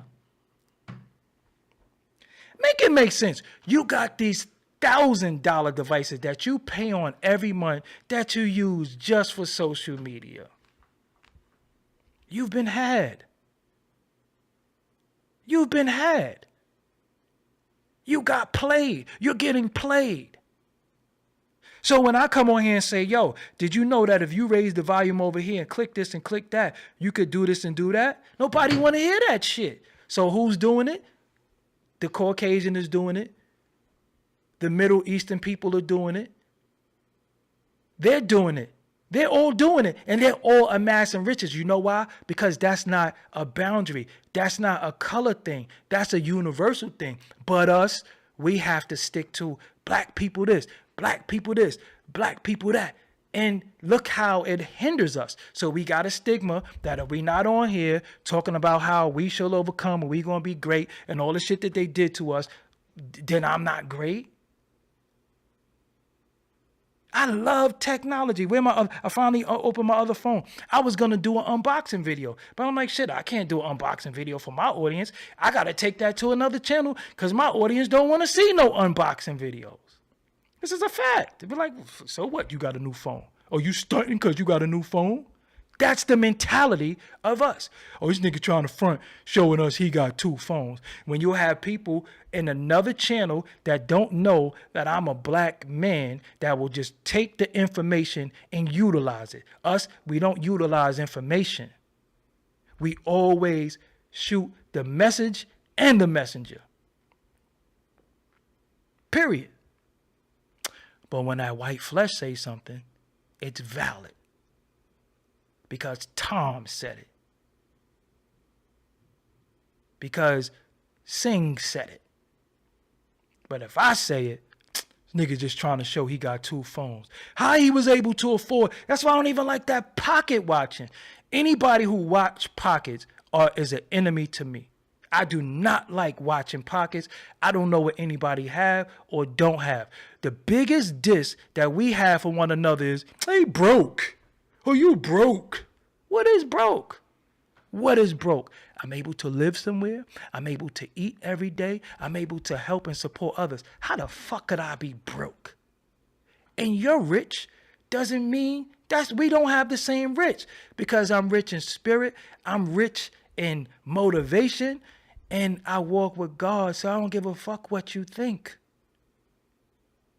Make it make sense. You got these $1,000 devices that you pay on every month that you use just for social media. You've been had. You've been had. You got played. You're getting played. So when I come on here and say, yo, did you know that if you raise the volume over here and click this and click that, you could do this and do that? Nobody want to hear that shit. So who's doing it? The Caucasian is doing it. The Middle Eastern people are doing it. They're doing it. They're all doing it, and they're all amassing riches. You know why? Because that's not a boundary. That's not a color thing. That's a universal thing. But us, we have to stick to black people this, black people this, black people that. And look how it hinders us. So we got a stigma that if we not on here talking about how we shall overcome and we going to be great and all the shit that they did to us, then I'm not great. I love technology. I finally opened my other phone. I was going to do an unboxing video, but I'm like, shit, I can't do an unboxing video for my audience. I got to take that to another channel because my audience don't want to see no unboxing videos. This is a fact. They'd be like, so what? You got a new phone. Oh, you stunting because you got a new phone? That's the mentality of us. Oh, this nigga trying to front, showing us he got 2 phones. When you have people in another channel that don't know that I'm a black man that will just take the information and utilize it. Us, we don't utilize information. We always shoot the message and the messenger. Period. But when that white flesh says something, it's valid. Because Tom said it. Because Sing said it. But if I say it, this nigga just trying to show he got 2 phones. How he was able to afford. That's why I don't even like that pocket watching. Anybody who watch pockets is an enemy to me. I do not like watching pockets. I don't know what anybody have or don't have. The biggest diss that we have for one another is, hey, broke. Oh, you broke. What is broke? What is broke? I'm able to live somewhere. I'm able to eat every day. I'm able to help and support others. How the fuck could I be broke? And you're rich doesn't mean we don't have the same rich. Because I'm rich in spirit. I'm rich in motivation. And I walk with God, so I don't give a fuck what you think.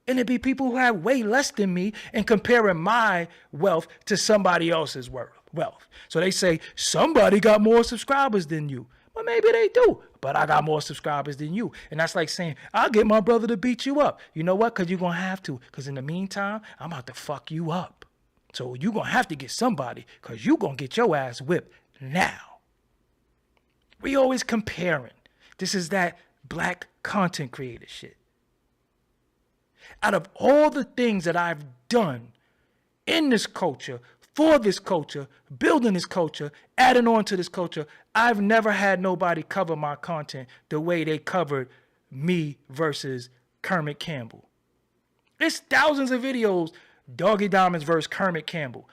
And it'd be people who have way less than me and comparing my wealth to somebody else's wealth. So they say, somebody got more subscribers than you. Well, maybe they do, but I got more subscribers than you. And that's like saying, I'll get my brother to beat you up. You know what? Because you're going to have to. Because in the meantime, I'm about to fuck you up. So you're going to have to get somebody because you're going to get your ass whipped now. We always comparing. This is that black content creator shit. Out of all the things that I've done in this culture, for this culture, building this culture, adding on to this culture, I've never had nobody cover my content the way they covered me versus Kermit Campbell. It's thousands of videos, Doggie Diamonds versus Kermit Campbell.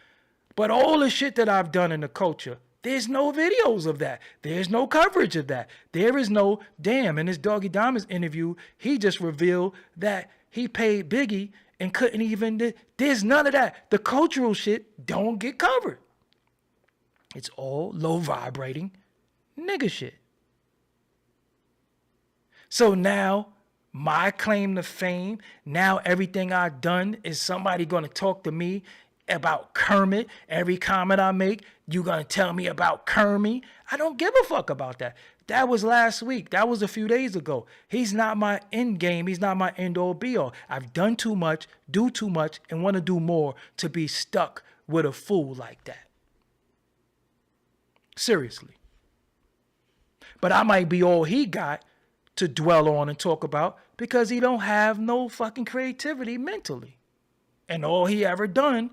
But all the shit that I've done in the culture, there's no videos of that. There's no coverage of that. There is no, damn, in this Doggie Diamonds interview, he just revealed that he paid Biggie and couldn't even, there's none of that. The cultural shit don't get covered. It's all low vibrating nigga shit. So now my claim to fame, now everything I've done is somebody going to talk to me about Kermit. Every comment I make, you going to tell me about Kermit. I don't give a fuck about that. That was last week. That was a few days ago. He's not my end game. He's not my end all be all. I've done too much, do too much, and want to do more to be stuck with a fool like that. Seriously. But I might be all he got to dwell on and talk about because he don't have no fucking creativity mentally. And all he ever done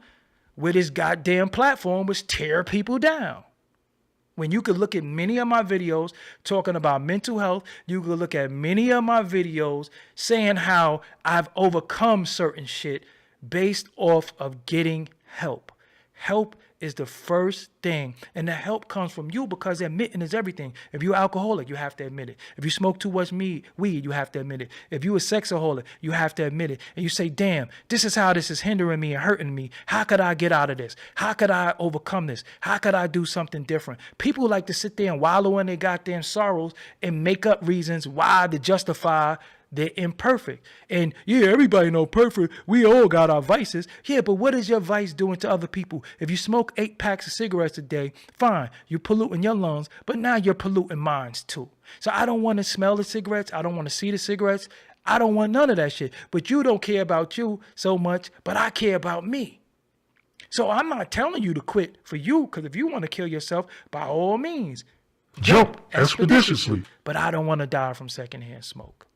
with his goddamn platform was tear people down. When you could look at many of my videos talking about mental health, you could look at many of my videos saying how I've overcome certain shit based off of getting help. Help is the first thing, and the help comes from you because admitting is everything. If you're alcoholic, you have to admit it. If you smoke too much weed, you have to admit it. If you're a sexaholic, you have to admit it. And you say, damn, this is how this is hindering me and hurting me. How could I get out of this? How could I overcome this? How could I do something different? People like to sit there and wallow in their goddamn sorrows and make up reasons why to justify they're imperfect. And yeah, everybody know perfect. We all got our vices. Yeah, but what is your vice doing to other people? If you smoke 8 packs of cigarettes a day, fine, you're polluting your lungs, but now you're polluting mine too. So I don't want to smell the cigarettes. I don't want to see the cigarettes. I don't want none of that shit. But you don't care about you so much, but I care about me. So I'm not telling you to quit for you, because if you want to kill yourself, by all means, jump expeditiously. But I don't want to die from secondhand smoke.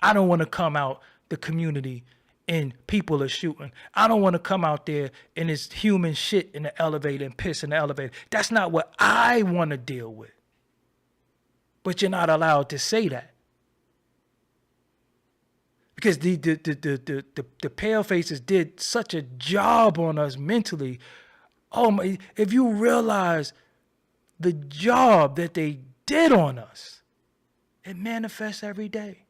I don't want to come out the community and people are shooting. I don't want to come out there and it's human shit in the elevator and piss in the elevator. That's not what I want to deal with. But you're not allowed to say that. Because the pale faces did such a job on us mentally. Oh my, if you realize the job that they did on us, it manifests every day.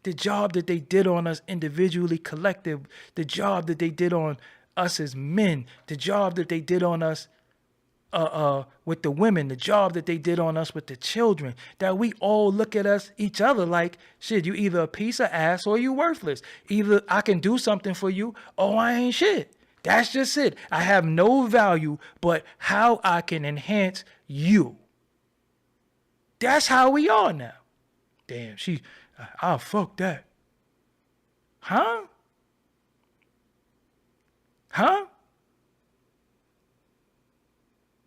The job that they did on us individually, collective, the job that they did on us as men, the job that they did on us with the women, the job that they did on us with the children, that we all look at each other like, shit, you either a piece of ass or you worthless. Either I can do something for you or I ain't shit. That's just it. I have no value but how I can enhance you. That's how we are now. Damn, I'll fuck that. Huh?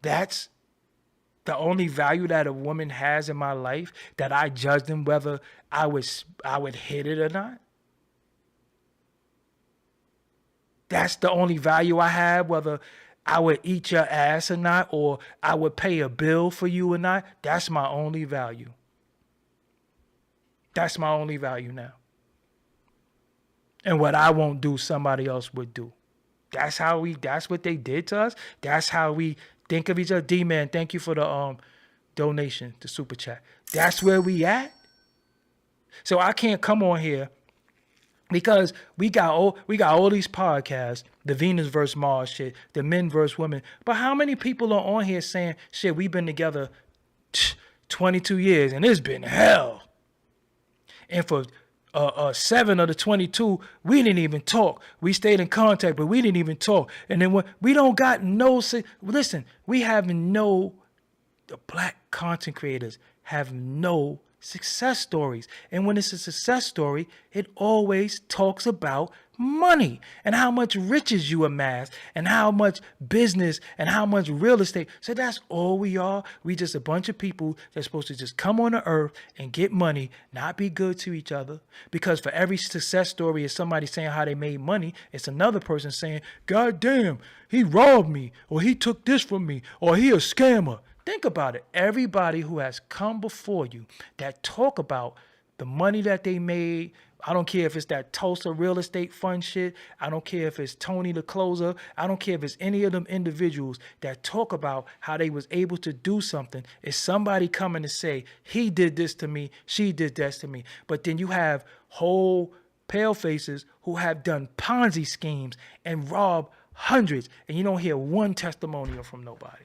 That's the only value that a woman has in my life, that I judge them whether I would hit it or not. That's the only value I have, whether I would eat your ass or not, or I would pay a bill for you or not. That's my only value. That's my only value now. And what I won't do, somebody else would do. That's what they did to us. That's how we think of each other. D-Man, thank you for the donation, the super chat. That's where we at. So I can't come on here because we got all these podcasts, the Venus versus Mars shit, the men versus women. But how many people are on here saying, shit, we've been together 22 years and it's been hell. And for 7 of the 22, we didn't even talk. We stayed in contact, but we didn't even talk. And then we don't got no, listen, the black content creators have no success stories. And when it's a success story, it always talks about money and how much riches you amass and how much business and how much real estate. So that's all we are. We just a bunch of people that's supposed to just come on the earth and get money, not be good to each other. Because for every success story is somebody saying how they made money, it's another person saying, God damn, he robbed me, or he took this from me, or he a scammer. Think about it. Everybody who has come before you that talk about the money that they made, I don't care if it's that Tulsa real estate fund shit. I don't care if it's Tony the closer. I don't care if it's any of them individuals that talk about how they was able to do something. It's somebody coming to say, he did this to me, she did this to me. But then you have whole pale faces who have done Ponzi schemes and robbed hundreds, and you don't hear one testimonial from nobody.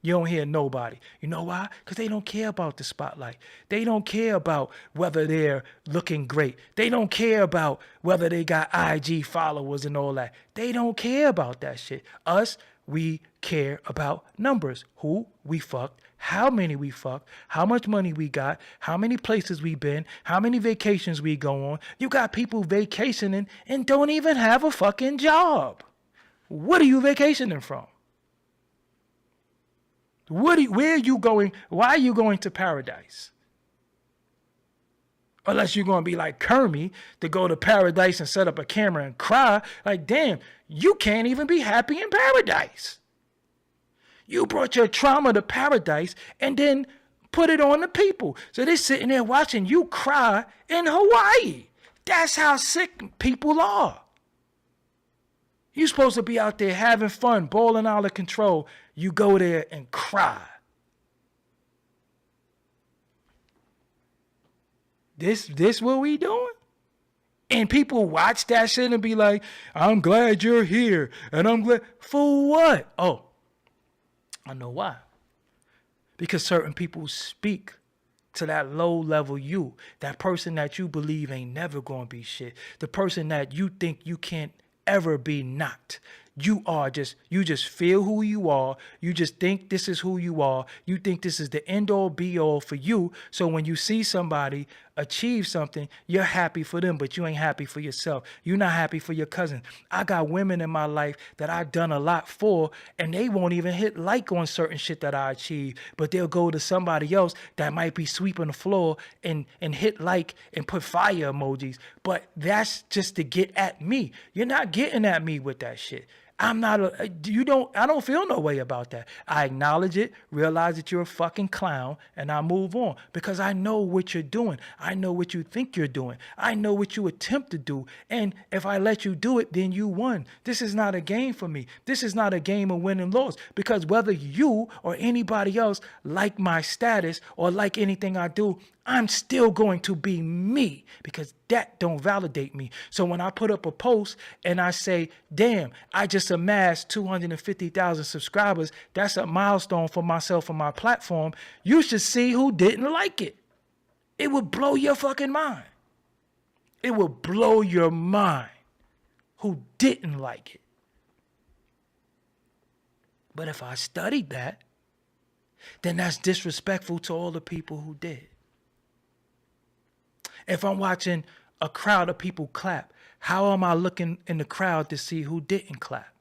You don't hear nobody. You know why? Because they don't care about the spotlight. They don't care about whether they're looking great. They don't care about whether they got IG followers and all that. They don't care about that shit. Us, we care about numbers. Who we fucked, how many we fucked, how much money we got, how many places we been, how many vacations we go on. You got people vacationing and don't even have a fucking job. What are you vacationing from? Where are you going? Why are you going to paradise? Unless you're going to be like Kermit to go to paradise and set up a camera and cry. Like, damn, you can't even be happy in paradise. You brought your trauma to paradise and then put it on the people. So they're sitting there watching you cry in Hawaii. That's how sick people are. You're supposed to be out there having fun, balling out of control. You go there and cry. This what we doing? And people watch that shit and be like, I'm glad you're here. And I'm glad. For what? Oh, I know why. Because certain people speak to that low level you. That person that you believe ain't never going to be shit. The person that you think you can't ever be not. You just feel who you are. You just think this is who you are. You think this is the end all be all for you. So when you see somebody achieve something, you're happy for them, but you ain't happy for yourself. You're not happy for your cousin. I got women in my life that I've done a lot for, and they won't even hit like on certain shit that I achieve, but they'll go to somebody else that might be sweeping the floor and hit like and put fire emojis. But that's just to get at me. You're not getting at me with that shit. I don't feel no way about that. I acknowledge it, realize that you're a fucking clown, and I move on because I know what you're doing. I know what you think you're doing. I know what you attempt to do. And if I let you do it, then you won. This is not a game for me. This is not a game of win and loss, because whether you or anybody else like my status or like anything I do, I'm still going to be me, because that don't validate me. So when I put up a post and I say, damn, I just amassed 250,000 subscribers, that's a milestone for myself and my platform, you should see who didn't like it. It would blow your fucking mind. It would blow your mind who didn't like it. But if I studied that, then that's disrespectful to all the people who did. If I'm watching a crowd of people clap, how am I looking in the crowd to see who didn't clap?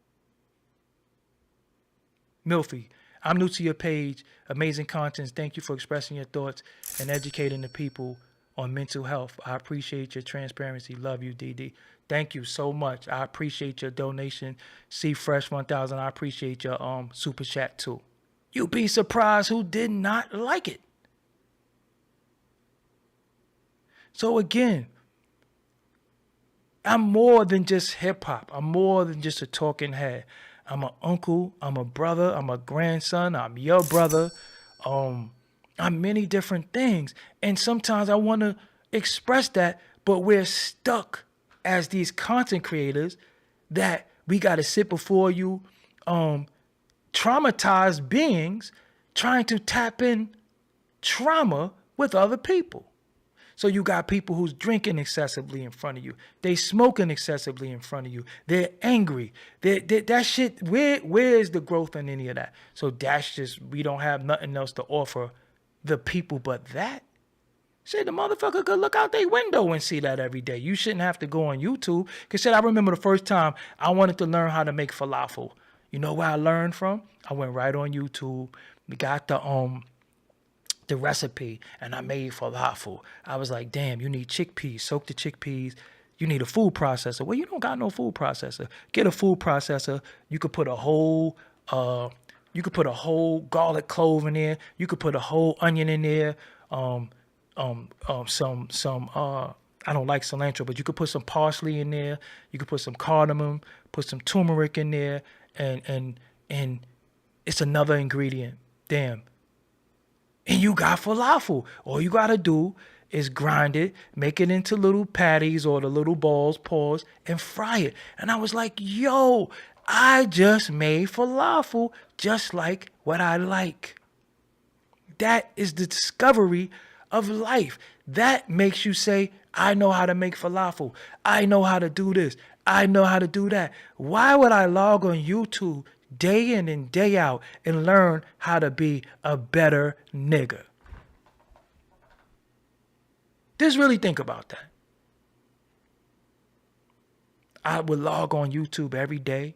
Milfy, I'm new to your page. Amazing content. Thank you for expressing your thoughts and educating the people on mental health. I appreciate your transparency. Love you, DD. Thank you so much. I appreciate your donation. C Fresh 1000. I appreciate your super chat too. You'd be surprised who did not like it. So again, I'm more than just hip hop. I'm more than just a talking head. I'm an uncle. I'm a brother. I'm a grandson. I'm your brother. I'm many different things. And sometimes I want to express that, but we're stuck as these content creators that we got to sit before you, traumatized beings trying to tap in trauma with other people. So you got people who's drinking excessively in front of you. They smoking excessively in front of you. They're angry. That shit, where is the growth in any of that? So that's just, we don't have nothing else to offer the people but that. Shit, the motherfucker could look out their window and see that every day. You shouldn't have to go on YouTube. Because shit, I remember the first time I wanted to learn how to make falafel. You know where I learned from? I went right on YouTube. We got the recipe, and I made falafel. I was like, damn, you need chickpeas. Soak the chickpeas. You need a food processor. Well, you don't got no food processor. Get a food processor. You could put a whole garlic clove in there. You could put a whole onion in there. I don't like cilantro, but you could put some parsley in there. You could put some cardamom, put some turmeric in there, and it's another ingredient. Damn. And you got falafel. All you got to do is grind it, make it into little patties or the little balls, paws, and fry it. And I was like, yo, I just made falafel just like what I like. That is the discovery of life. That makes you say, I know how to make falafel. I know how to do this. I know how to do that. Why would I log on YouTube day in and day out and learn how to be a better nigga? Just really think about that. I would log on YouTube every day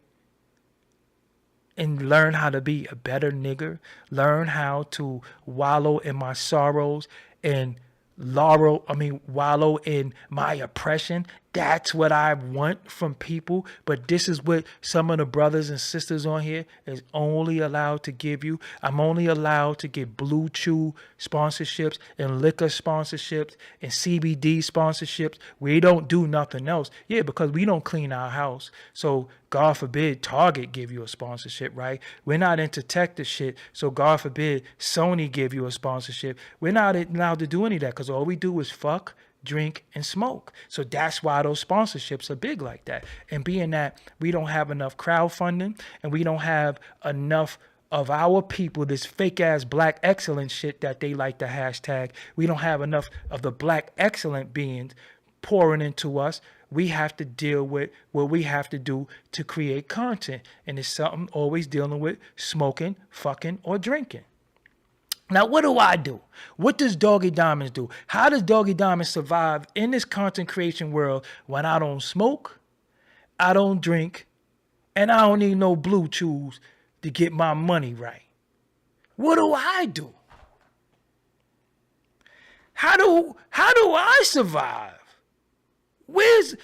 and learn how to be a better nigger, learn how to wallow in my sorrows and wallow in my oppression. That's what I want from people. But this is what some of the brothers and sisters on here is only allowed to give you. I'm only allowed to get Blue Chew sponsorships and liquor sponsorships and CBD sponsorships. We don't do nothing else. Yeah, because we don't clean our house. So God forbid Target give you a sponsorship, right? We're not into tech this shit. So God forbid Sony give you a sponsorship. We're not allowed to do any of that because all we do is fuck, drink, and smoke. So that's why those sponsorships are big like that. And being that we don't have enough crowdfunding and we don't have enough of our people, this fake ass black excellence shit that they like to hashtag, we don't have enough of the black excellent beings pouring into us. we have to deal with what we have to do to create content. And it's something always dealing with smoking, fucking, or drinking. Now, what do I do? What does Doggie Diamonds do? How does Doggie Diamonds survive in this content creation world when I don't smoke, I don't drink, and I don't need no blue chews to get my money right? What do I do? How do I survive?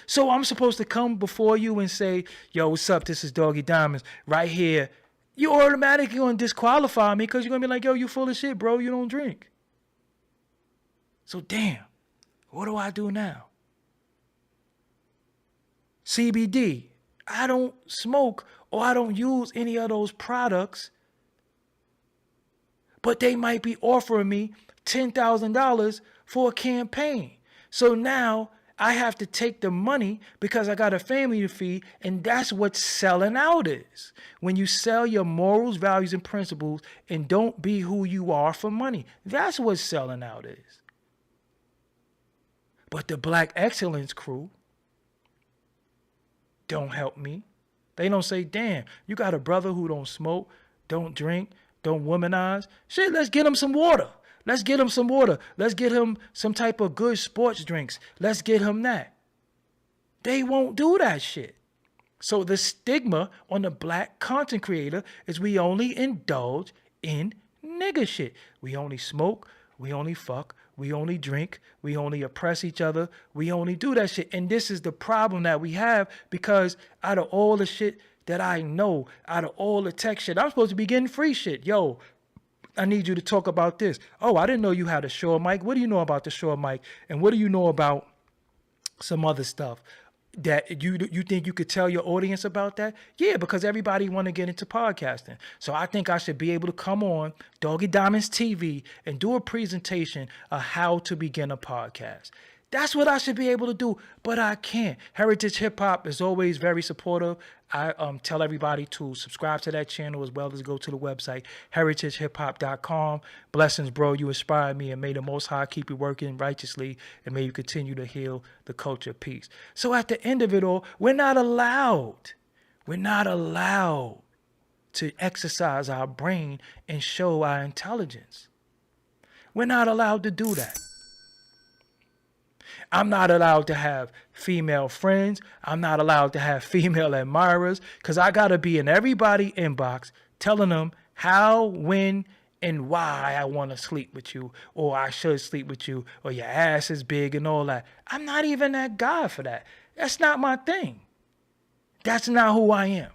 So I'm supposed to come before you and say, yo, what's up? This is Doggie Diamonds right here. You automatically going to disqualify me because you're going to be like, yo, you full of shit, bro. You don't drink. So damn, what do I do now? CBD. I don't smoke or I don't use any of those products, but they might be offering me $10,000 for a campaign. So now I have to take the money because I got a family to feed, and that's what selling out is. When you sell your morals, values, and principles and don't be who you are for money. That's what selling out is. But the Black Excellence crew don't help me. They don't say, damn, you got a brother who don't smoke, don't drink, don't womanize. Shit, let's get him some water. Let's get him some water. Let's get him some type of good sports drinks. Let's get him that. They won't do that shit. So the stigma on the black content creator is we only indulge in nigga shit. We only smoke. We only fuck. We only drink. We only oppress each other. We only do that shit. And this is the problem that we have because out of all the shit that I know, out of all the tech shit, I'm supposed to be getting free shit. Yo, I need you to talk about this. Oh, I didn't know you had a Shure mic. What do you know about the Shure mic? And what do you know about some other stuff that you think you could tell your audience about that? Yeah, because everybody want to get into podcasting. So I think I should be able to come on Doggie Diamonds TV and do a presentation of how to begin a podcast. That's what I should be able to do, but I can't. Heritage Hip Hop is always very supportive. I tell everybody to subscribe to that channel as well as go to the website, heritagehiphop.com. Blessings, bro. You inspired me, and may the Most High keep you working righteously, and may you continue to heal the culture of peace. So at the end of it all, we're not allowed to exercise our brain and show our intelligence. We're not allowed to do that. I'm not allowed to have female friends. I'm not allowed to have female admirers because I got to be in everybody's inbox telling them how, when, and why I want to sleep with you, or I should sleep with you, or your ass is big and all that. I'm not even that guy for that. That's not my thing. That's not who I am.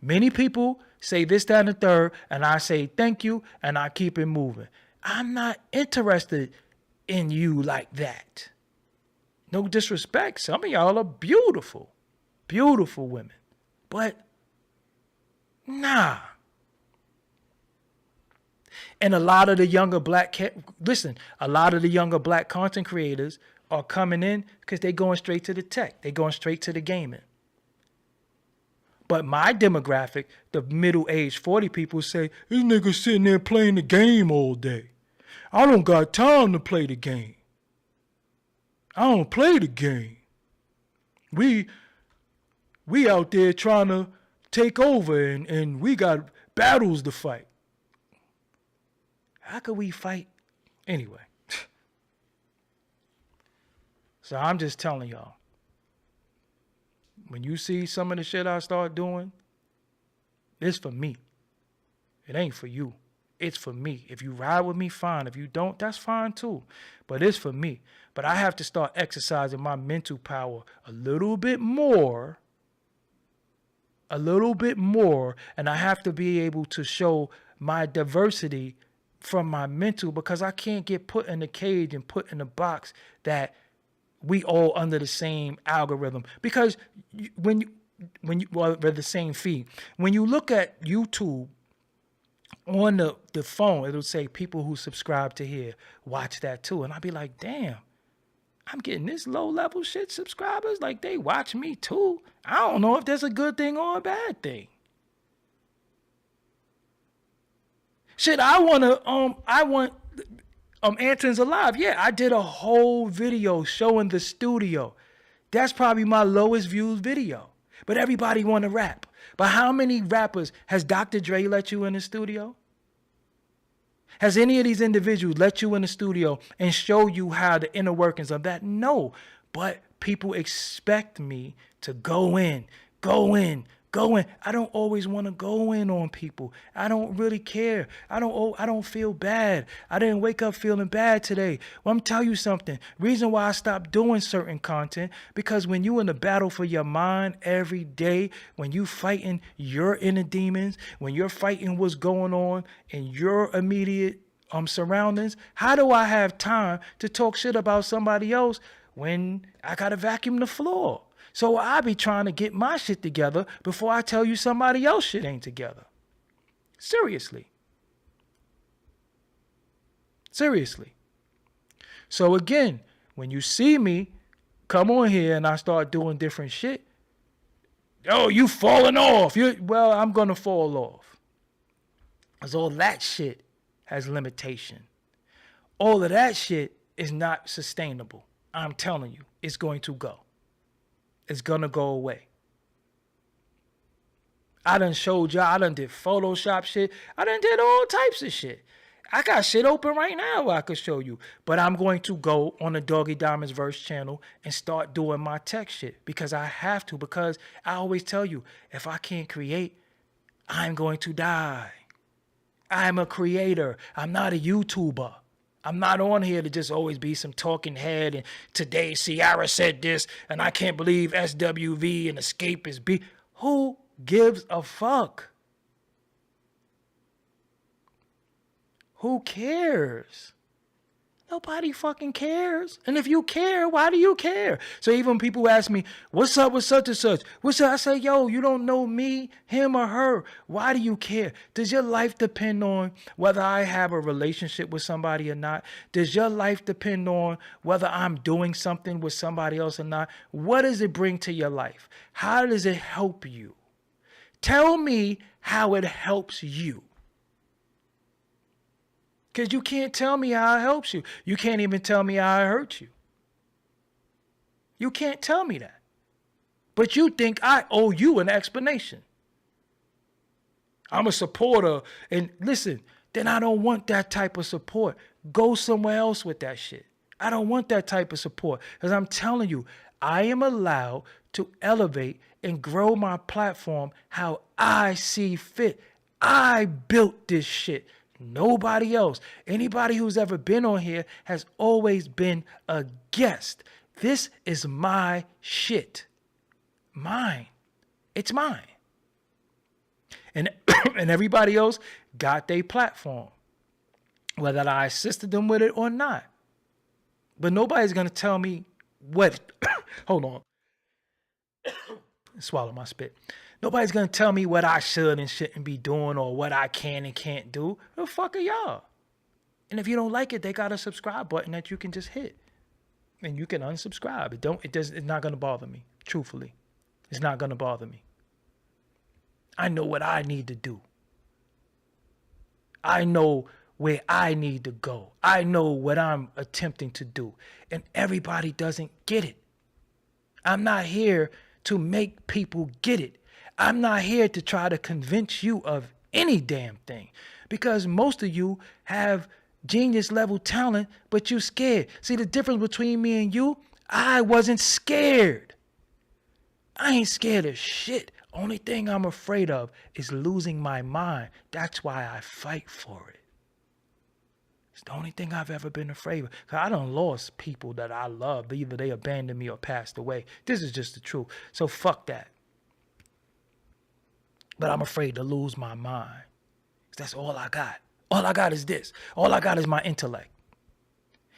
Many people say this, that, and the third, and I say thank you, and I keep it moving. I'm not interested in you like that. No disrespect. Some of y'all are beautiful, beautiful women. But nah. And a lot of the younger black content creators are coming in because they're going straight to the tech. They're going straight to the gaming. But my demographic, the middle-aged 40 people say, this nigga sitting there playing the game all day. I don't got time to play the game. I don't play the game. We out there trying to take over and we got battles to fight. How could we fight anyway? So I'm just telling y'all, when you see some of the shit I start doing, it's for me. It ain't for you. It's for me. If you ride with me, fine. If you don't, that's fine too. But it's for me. But I have to start exercising my mental power a little bit more. And I have to be able to show my diversity from my mental because I can't get put in a cage and put in a box that we all under the same algorithm. Because when you the same feed. When you look at YouTube, on the phone, it'll say people who subscribe to here, watch that too. And I'll be like, damn, I'm getting this low-level shit subscribers. Like, they watch me too. I don't know if that's a good thing or a bad thing. Shit, I want Anton's Alive. Yeah, I did a whole video showing the studio. That's probably my lowest viewed video. But everybody want to rap. But how many rappers has Dr. Dre let you in the studio? Has any of these individuals let you in the studio and show you how the inner workings of that? No. But people expect me to go in. I don't always want to go in on people. I don't really care. I don't feel bad. I didn't wake up feeling bad today. Well, I'm telling you something. Reason why I stopped doing certain content, because when you in the battle for your mind every day, when you fighting your inner demons, when you're fighting what's going on in your immediate surroundings, how do I have time to talk shit about somebody else when I gotta vacuum the floor? So I be trying to get my shit together before I tell you somebody else shit ain't together. Seriously. So again, when you see me come on here and I start doing different shit, oh, you falling off. Well, I'm going to fall off. Because all that shit has limitation. All of that shit is not sustainable. I'm telling you, it's going to go. It's going to go away. I done showed y'all, I done did Photoshop shit. I done did all types of shit. I got shit open right now I could show you. But I'm going to go on the Doggie Diamonds Verse channel and start doing my tech shit. Because I have to. Because I always tell you, if I can't create, I'm going to die. I'm a creator. I'm not a YouTuber. I'm not on here to just always be some talking head and today Ciara said this and I can't believe SWV and Escape is B. Who gives a fuck? Who cares? Nobody fucking cares. And if you care, why do you care? So even people ask me, what's up with such and such? What's up? I say, yo, you don't know me, him or her. Why do you care? Does your life depend on whether I have a relationship with somebody or not? Does your life depend on whether I'm doing something with somebody else or not? What does it bring to your life? How does it help you? Tell me how it helps you. Because you can't tell me how it helps you. You can't even tell me how it hurts you. You can't tell me that. But you think I owe you an explanation. I'm a supporter. And listen, then I don't want that type of support. Go somewhere else with that shit. I don't want that type of support. Because I'm telling you, I am allowed to elevate and grow my platform how I see fit. I built this shit. Nobody else. Anybody who's ever been on here has always been a guest. This is my shit. Mine. It's mine. And everybody else got their platform, whether I assisted them with it or not. But nobody's going to tell me what. Hold on. Swallow my spit. Nobody's going to tell me what I should and shouldn't be doing or what I can and can't do. Who the fuck are y'all? And if you don't like it, they got a subscribe button that you can just hit. And you can unsubscribe. It's not going to bother me. Truthfully. It's not going to bother me. I know what I need to do. I know where I need to go. I know what I'm attempting to do. And everybody doesn't get it. I'm not here to make people get it. I'm not here to try to convince you of any damn thing, because most of you have genius level talent, but you scared. See the difference between me and you? I wasn't scared. I ain't scared of shit. Only thing I'm afraid of is losing my mind. That's why I fight for it. It's the only thing I've ever been afraid of. Cause I done lost people that I loved. Either they abandoned me or passed away. This is just the truth. So fuck that. But I'm afraid to lose my mind. That's all I got. All I got is this. All I got is my intellect.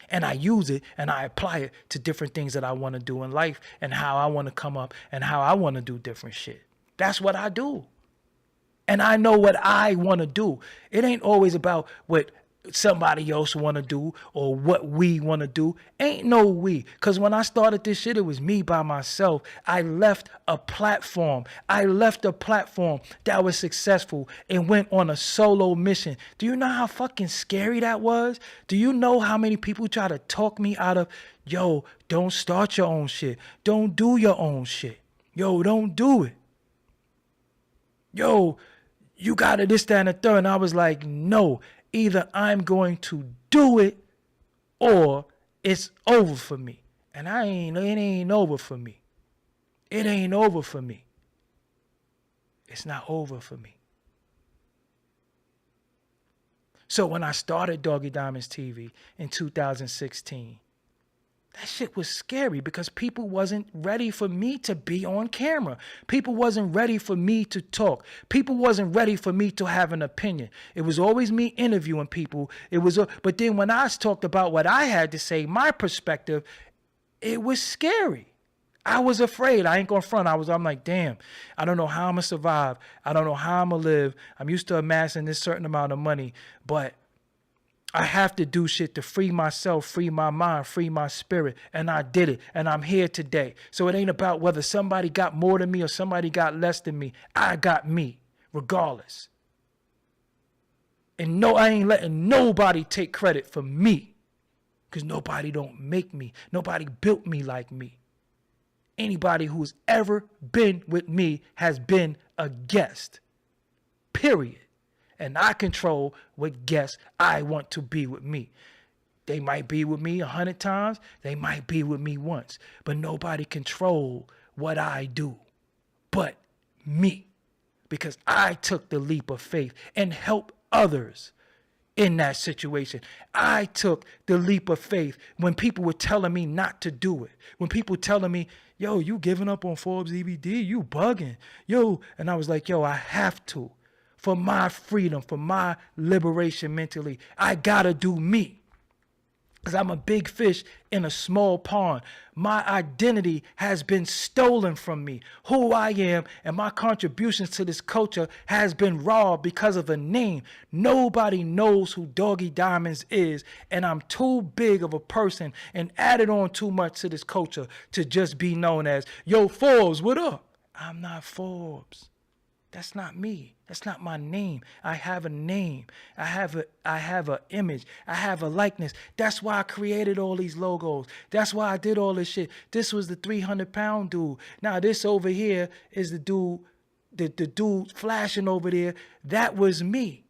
And I use it and I apply it to different things that I want to do in life and how I want to come up and how I want to do different shit. That's what I do. And I know what I want to do. It ain't always about what somebody else want to do or what we want to do. Ain't no we. Because when I started this shit, it was me by myself. I left a platform. That was successful and went on a solo mission. Do you know how fucking scary that was? Do you know how many people try to talk me out of, yo, don't start your own shit. Don't do your own shit. Yo, don't do it. Yo, you got to this, that, and the third. And I was like, no. Either I'm going to do it or it's over for me. And it ain't over for me. It ain't over for me. It's not over for me. So when I started Doggie Diamonds TV in 2016, that shit was scary because people wasn't ready for me to be on camera. People wasn't ready for me to talk. People wasn't ready for me to have an opinion. It was always me interviewing people. But then when I talked about what I had to say, my perspective, it was scary. I was afraid. I ain't gonna front. I'm like, damn, I don't know how I'm gonna survive. I don't know how I'm gonna live. I'm used to amassing this certain amount of money, but I have to do shit to free myself, free my mind, free my spirit. And I did it. And I'm here today. So it ain't about whether somebody got more than me or somebody got less than me. I got me, regardless. And no, I ain't letting nobody take credit for me. Because nobody don't make me. Nobody built me like me. Anybody who's ever been with me has been a guest. Period. And I control what guests I want to be with me. They might be with me 100 times. They might be with me once. But nobody control what I do but me. Because I took the leap of faith and helped others in that situation. I took the leap of faith when people were telling me not to do it. When people telling me, yo, you giving up on Forbes DVD, you bugging. Yo, and I was like, yo, I have to. For my freedom, for my liberation mentally, I gotta do me. Because I'm a big fish in a small pond. My identity has been stolen from me. Who I am and my contributions to this culture has been robbed because of a name. Nobody knows who Doggie Diamonds is. And I'm too big of a person and added on too much to this culture to just be known as, yo, Forbes, what up? I'm not Forbes. That's not me. That's not my name. I have a name. I have an image. I have a likeness. That's why I created all these logos. That's why I did all this shit. This was the 300-pound dude. Now this over here is the dude, the dude flashing over there. That was me.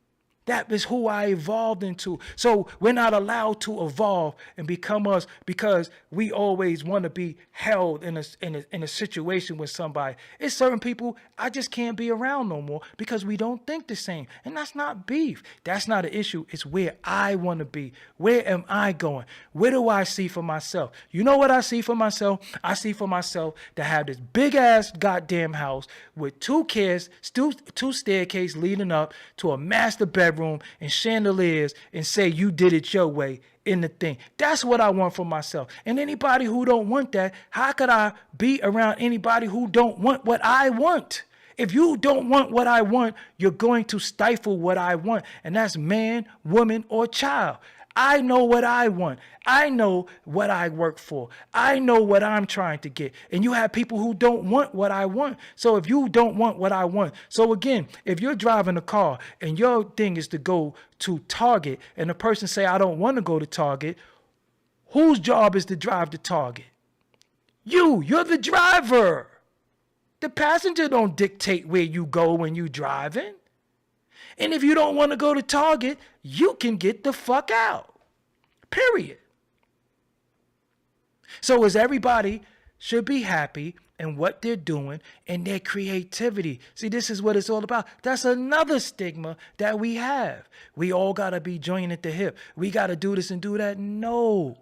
That is who I evolved into. So we're not allowed to evolve and become us because we always want to be held in a situation with somebody. It's certain people I just can't be around no more because we don't think the same. And that's not beef. That's not an issue. It's where I want to be. Where am I going? Where do I see for myself? You know what I see for myself? I see for myself to have this big ass goddamn house with two kids, two staircases leading up to a master bedroom and chandeliers and say you did it your way in the thing. That's what I want for myself. And anybody who don't want that, how could I be around anybody who don't want what I want? If you don't want what I want, you're going to stifle what I want. And that's man, woman, or child. I know what I want. I know what I work for. I know what I'm trying to get. And you have people who don't want what I want. So if you don't want what I want. So again, if you're driving a car and your thing is to go to Target and the person say, I don't want to go to Target, whose job is to drive to Target? You're the driver. The passenger don't dictate where you go when you driving. And if you don't want to go to Target, you can get the fuck out. Period. So as everybody should be happy in what they're doing and their creativity. See, this is what it's all about. That's another stigma that we have. We all got to be joined at the hip. We got to do this and do that. No.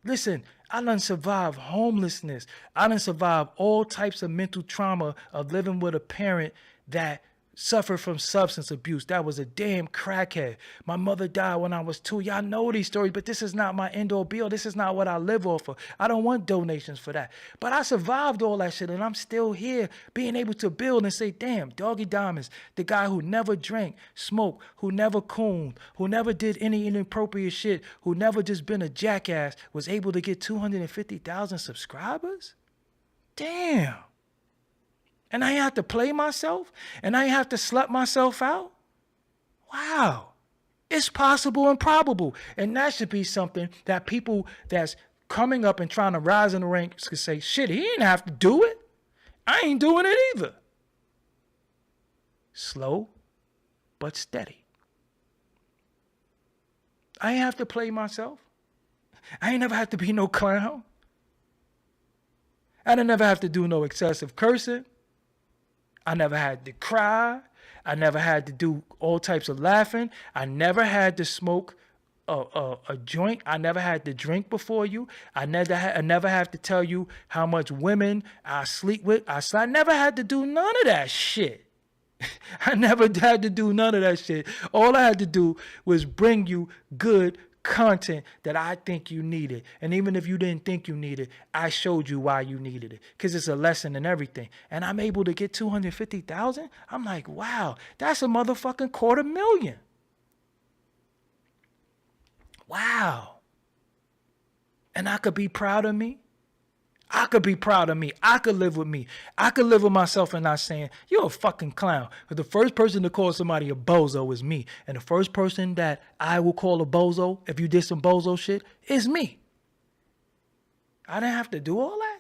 Listen, I done survived homelessness. I done survived all types of mental trauma of living with a parent that suffered from substance abuse. That was a damn crackhead. My mother died when I was 2. Y'all know these stories, but this is not my end all be all. This is not what I live off of. I don't want donations for that. But I survived all that shit, and I'm still here being able to build and say, damn, Doggie Diamonds, the guy who never drank, smoked, who never cooned, who never did any inappropriate shit, who never just been a jackass, was able to get 250,000 subscribers? Damn. And I ain't have to play myself? And I ain't have to slut myself out? Wow. It's possible and probable. And that should be something that people that's coming up and trying to rise in the ranks could say, shit, he didn't have to do it. I ain't doing it either. Slow, but steady. I ain't have to play myself. I ain't never have to be no clown. I didn't never have to do no excessive cursing. I never had to cry. I never had to do all types of laughing. I never had to smoke a joint. I never had to drink before you. I never have to tell you how much women I sleep with. I never had to do none of that shit. I never had to do none of that shit. All I had to do was bring you good content that I think you needed. And even if you didn't think you needed, I showed you why you needed it. Because it's a lesson in everything. And I'm able to get 250,000. I'm like, wow, that's a motherfucking $250,000. Wow. And I could be proud of me. I could be proud of me. I could live with me. I could live with myself and not saying, you're a fucking clown. But the first person to call somebody a bozo is me. And the first person that I will call a bozo, if you did some bozo shit, is me. I didn't have to do all that.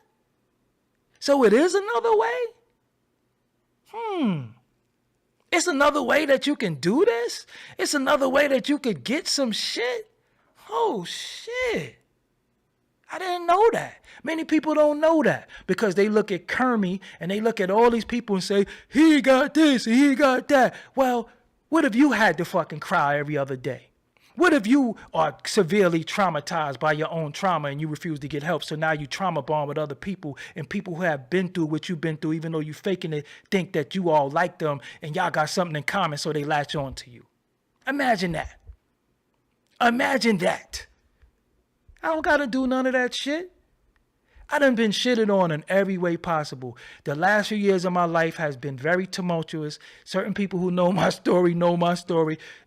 So it is another way? It's another way that you can do this? It's another way that you could get some shit? Oh, shit. I didn't know that. Many people don't know that because they look at Kermie and they look at all these people and say, he got this and he got that. Well, what if you had to fucking cry every other day? What if you are severely traumatized by your own trauma and you refuse to get help? So now you trauma bond with other people and people who have been through what you've been through, even though you faking it, think that you all like them and y'all got something in common, so they latch on to you. Imagine that. Imagine that. I don't got to do none of that shit. I done been shitted on in every way possible. The last few years of my life has been very tumultuous. Certain people who know my story,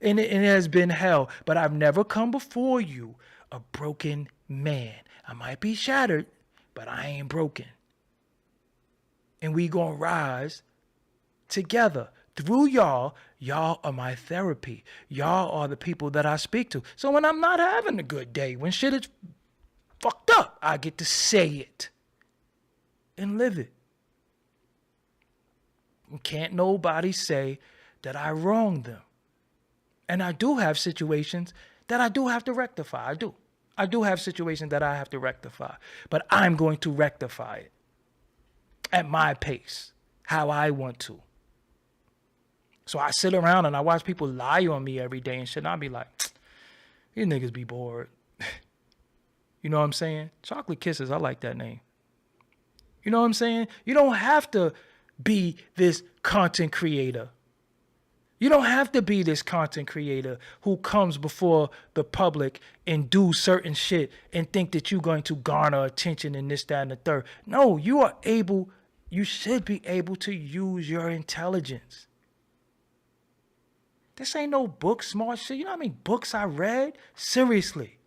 and it has been hell. But I've never come before you a broken man. I might be shattered, but I ain't broken. And we gonna rise together. Through y'all are my therapy. Y'all are the people that I speak to. So when I'm not having a good day, when shit is fucked up, I get to say it and live it. And can't nobody say that I wronged them. And I do have situations that I do have to rectify. I do have situations that I have to rectify. But I'm going to rectify it at my pace, how I want to. So I sit around and I watch people lie on me every day and shit. And I'll be like, these niggas be bored. You know what I'm saying? Chocolate Kisses, I like that name. You know what I'm saying? You don't have to be this content creator. You don't have to be this content creator who comes before the public and do certain shit and think that you're going to garner attention and this, that, and the third. No, you should be able to use your intelligence. This ain't no book smart shit. You know how many books I read? Seriously.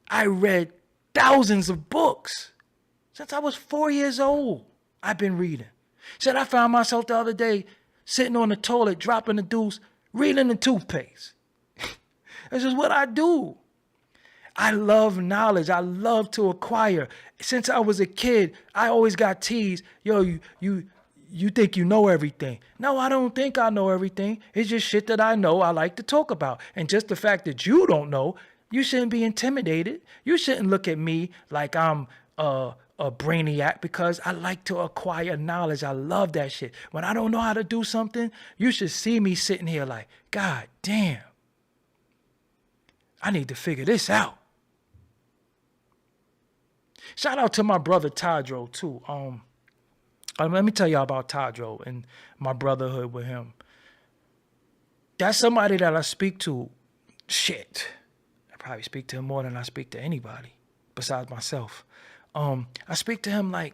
I read thousands of books. Since I was 4 years old, I've been reading. Said I found myself the other day sitting on the toilet, dropping the deuce, reading the toothpaste. This is what I do. I love knowledge. I love to acquire. Since I was a kid, I always got teased. Yo, you think you know everything. No, I don't think I know everything. It's just shit that I know I like to talk about. And just the fact that you don't know, you shouldn't be intimidated. You shouldn't look at me like I'm a brainiac because I like to acquire knowledge. I love that shit. When I don't know how to do something, you should see me sitting here like, God damn, I need to figure this out. Shout out to my brother Tadro too. Let me tell y'all about Tadro and my brotherhood with him. That's somebody that I speak to. Shit. I probably speak to him more than I speak to anybody besides myself. I speak to him like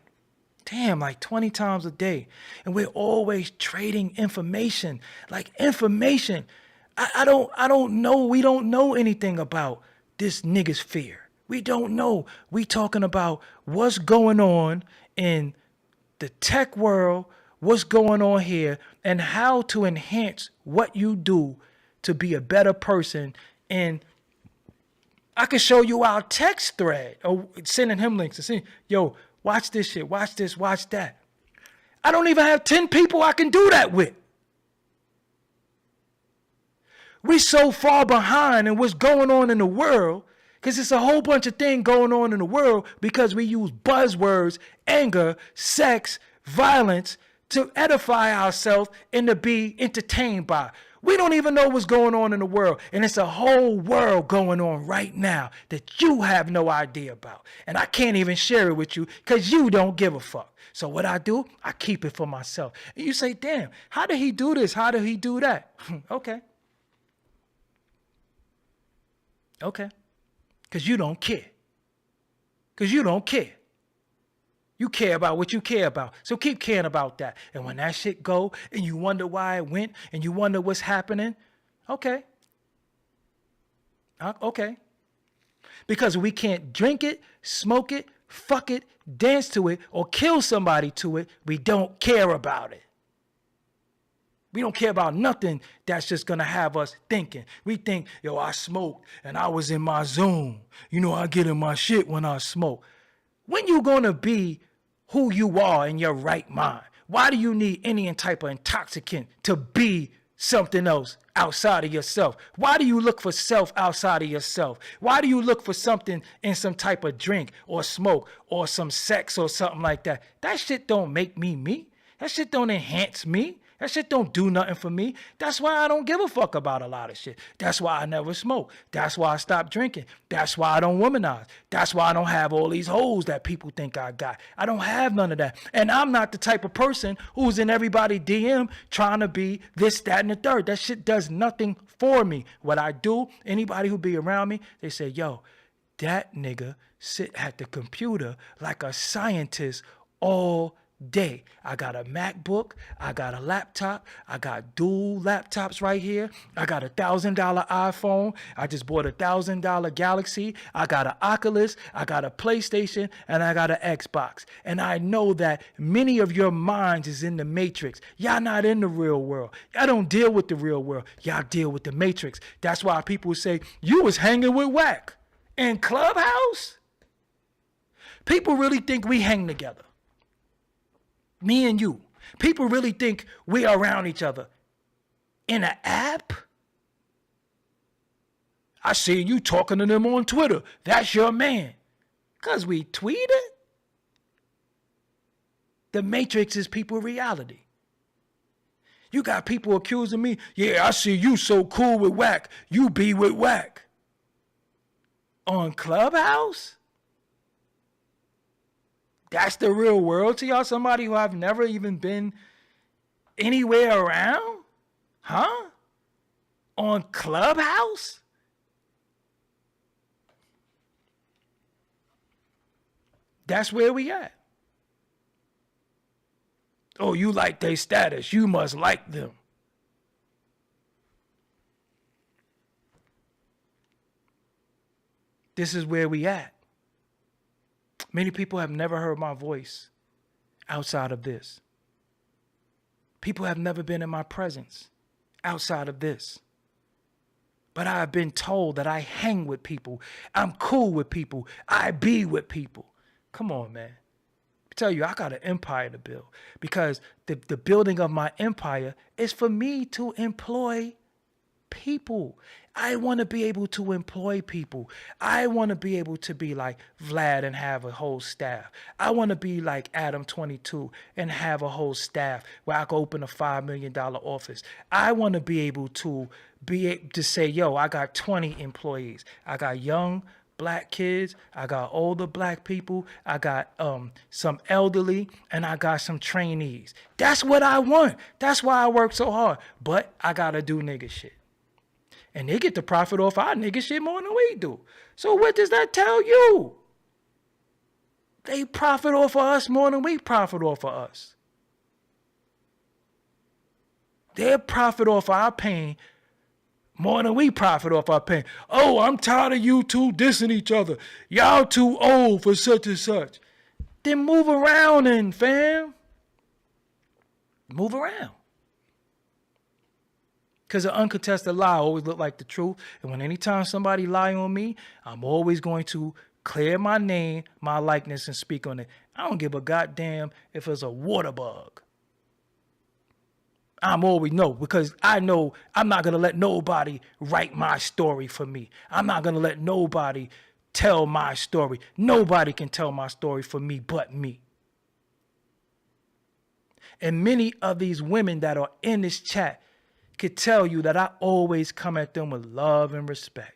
20 times a day. And we're always trading information. Like information. I don't know. We don't know anything about this nigga's fear. We don't know. We talking about what's going on in the tech world, what's going on here, and how to enhance what you do to be a better person. And I can show you our text thread or sending him links and saying, yo, watch this shit, watch this, watch that. I don't even have 10 people I can do that with. We so far behind in what's going on in the world because it's a whole bunch of things going on in the world because we use buzzwords, anger, sex, violence to edify ourselves and to be entertained by. We don't even know what's going on in the world. And it's a whole world going on right now that you have no idea about. And I can't even share it with you because you don't give a fuck. So what I do, I keep it for myself. And you say, damn, how did he do this? How did he do that? Okay. Okay. Because you don't care. Because you don't care. You care about what you care about. So keep caring about that. And when that shit go and you wonder why it went and you wonder what's happening, okay. Okay. Because we can't drink it, smoke it, fuck it, dance to it, or kill somebody to it, we don't care about it. We don't care about nothing that's just going to have us thinking. We think, yo, I smoked and I was in my zone. You know, I get in my shit when I smoke. When you going to be who you are in your right mind? Why do you need any type of intoxicant to be something else outside of yourself? Why do you look for self outside of yourself? Why do you look for something in some type of drink or smoke or some sex or something like that? That shit don't make me me. That shit don't enhance me. That shit don't do nothing for me. That's why I don't give a fuck about a lot of shit. That's why I never smoke. That's why I stopped drinking. That's why I don't womanize. That's why I don't have all these hoes that people think I got. I don't have none of that. And I'm not the type of person who's in everybody's DM trying to be this, that, and the third. That shit does nothing for me. What I do, anybody who be around me, they say, yo, that nigga sit at the computer like a scientist all day. I got a MacBook, I got a laptop, I got dual laptops right here, I got $1,000 iPhone, I just bought $1,000 Galaxy, I got an Oculus, I got a PlayStation, and I got an Xbox. And I know that many of your minds is in the Matrix. Y'all not in the real world. Y'all don't deal with the real world. Y'all deal with the Matrix. That's why people say, you was hanging with Whack in Clubhouse? People really think we hang together. Me and you. People really think we are around each other. In an app? I see you talking to them on Twitter. That's your man. Because we tweeted? The Matrix is people's reality. You got people accusing me. Yeah, I see you so cool with Whack. You be with Whack. On Clubhouse? That's the real world to y'all? Somebody who I've never even been anywhere around? Huh? On Clubhouse? That's where we at. Oh, you like their status. You must like them. This is where we at. Many people have never heard my voice outside of this. People have never been in my presence outside of this. But I have been told that I hang with people. I'm cool with people. I be with people. Come on, man. I tell you, I got an empire to build because the building of my empire is for me to employ people. I want to be able to employ people. I want to be able to be like Vlad and have a whole staff. I want to be like Adam 22 and have a whole staff where I can open a $5 million office. I want to be able to say, yo, I got 20 employees. I got young black kids, I got older black people, I got some elderly, and I got some trainees. That's what I want. That's why I work so hard. But I gotta do nigga shit. And they get to profit off our nigga shit more than we do. So what does that tell you? They profit off of us more than we profit off of us. They profit off our pain more than we profit off our pain. Oh, I'm tired of you two dissing each other. Y'all too old for such and such. Then move around and fam. Move around. Because an uncontested lie always look like the truth. And when anytime somebody lie on me, I'm always going to clear my name, my likeness, and speak on it. I don't give a goddamn if it's a water bug. I'm always no, because I know I'm not going to let nobody write my story for me. I'm not going to let nobody tell my story. Nobody can tell my story for me but me. And many of these women that are in this chat could tell you that I always come at them with love and respect.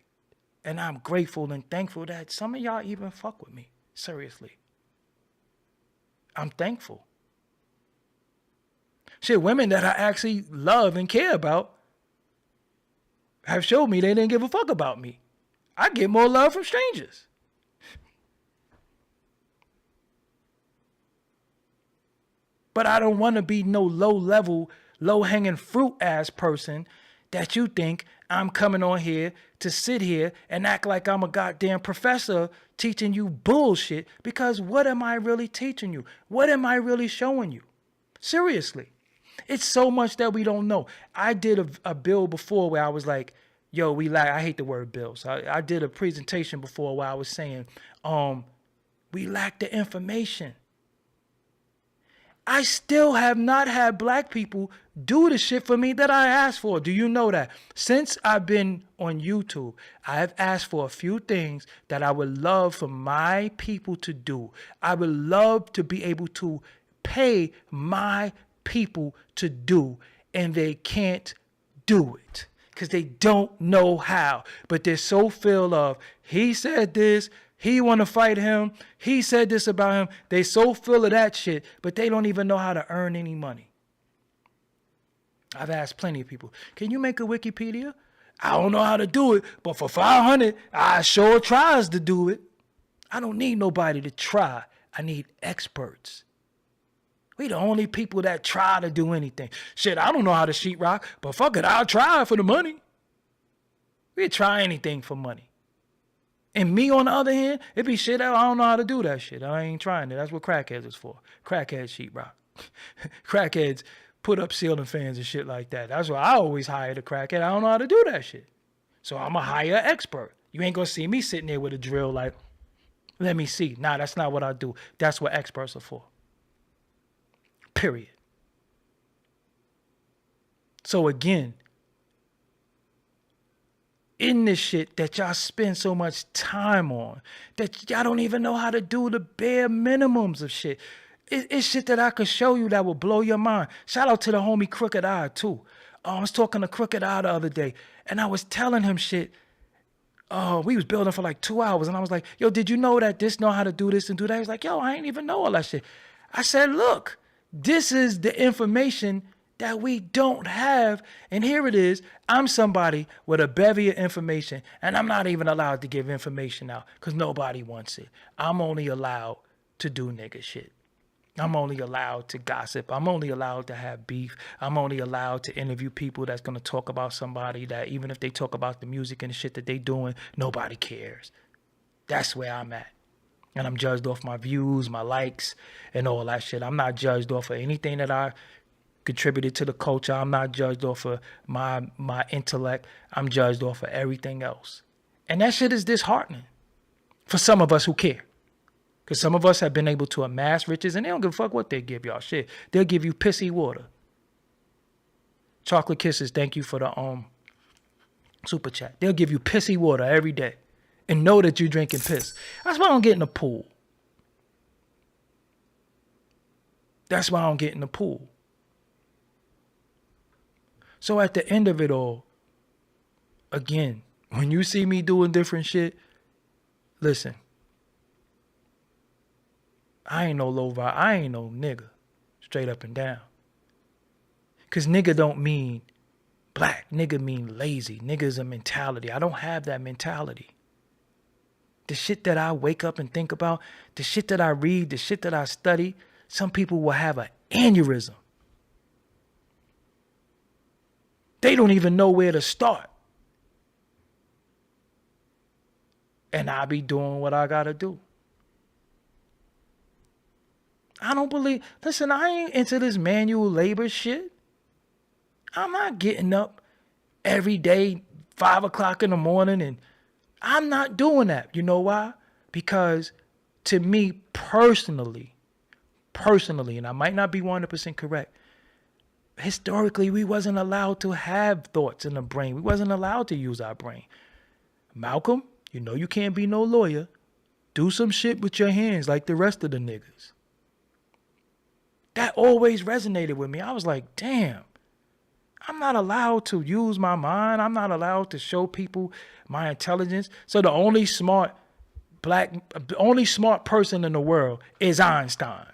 And I'm grateful and thankful that some of y'all even fuck with me. Seriously. I'm thankful. Shit, women that I actually love and care about have showed me they didn't give a fuck about me. I get more love from strangers. But I don't want to be no low-level, low-hanging fruit ass person that you think I'm coming on here to sit here and act like I'm a goddamn professor teaching you bullshit, because what am I really teaching you? What am I really showing you? Seriously. It's so much that we don't know. I did a bill before where I was like, yo, I hate the word bills. I did a presentation before where I was saying, we lack the information. I still have not had black people do the shit for me that I asked for. Do you know that? Since I've been on YouTube, I have asked for a few things that I would love for my people to do. I would love to be able to pay my people to do, and they can't do it because they don't know how. But they're so filled of, he said this, he want to fight him, he said this about him. They so full of that shit, but they don't even know how to earn any money. I've asked plenty of people, can you make a Wikipedia? I don't know how to do it, but for 500, I sure tries to do it. I don't need nobody to try. I need experts. We the only people that try to do anything. Shit, I don't know how to sheetrock, but fuck it, I'll try for the money. We try anything for money. And me, on the other hand, it be shit, I don't know how to do that shit. I ain't trying it. That's what crackheads is for. Crackheads sheetrock. Crackheads put up ceiling fans and shit like that. That's why I always hire the crackhead. I don't know how to do that shit. So I'm going to hire an expert. You ain't going to see me sitting there with a drill like, let me see. Nah, that's not what I do. That's what experts are for. Period. So again, in this shit that y'all spend so much time on, that y'all don't even know how to do the bare minimums of shit. It's shit that I could show you that will blow your mind. Shout out to the homie Crooked Eye too. I was talking to Crooked Eye the other day, and I was telling him shit. We was building for like 2 hours, and I was like, yo, did you know that this know how to do this and do that? He's like, yo, I ain't even know all that shit. I said, look, this is the information that we don't have, and here it is. I'm somebody with a bevy of information, and I'm not even allowed to give information out because nobody wants it. I'm only allowed to do nigga shit. I'm only allowed to gossip. I'm only allowed to have beef. I'm only allowed to interview people that's going to talk about somebody that even if they talk about the music and the shit that they doing, nobody cares. That's where I'm at. And I'm judged off my views, my likes, and all that shit. I'm not judged off of anything that I contributed to the culture. I'm not judged off of my intellect. I'm judged off of everything else. And that shit is disheartening for some of us who care. Because some of us have been able to amass riches, and they don't give a fuck what they give y'all. Shit, they'll give you pissy water. Chocolate Kisses, thank you for the super chat. They'll give you pissy water every day and know that you're drinking piss. That's why I don't get in the pool. That's why I don't get in the pool. So at the end of it all, again, when you see me doing different shit, Listen, I ain't no low vibe. I ain't no nigga. Straight up and down. Because nigga don't mean black. Nigga mean lazy. Nigga is a mentality. I don't have that mentality. The shit that I wake up and think about, the shit that I read, the shit that I study, some people will have an aneurysm. They don't even know where to start. And I be doing what I gotta do. I don't believe, listen, I ain't into this manual labor shit. I'm not getting up every day, 5 o'clock in the morning, and I'm not doing that. You know why? Because to me personally, and I might not be 100% correct, historically, we wasn't allowed to have thoughts in the brain. We wasn't allowed to use our brain. Malcolm, you know you can't be no lawyer. Do some shit with your hands like the rest of the niggas. That always resonated with me. I was like, damn, I'm not allowed to use my mind. I'm not allowed to show people my intelligence. So the only smart person in the world is Einstein.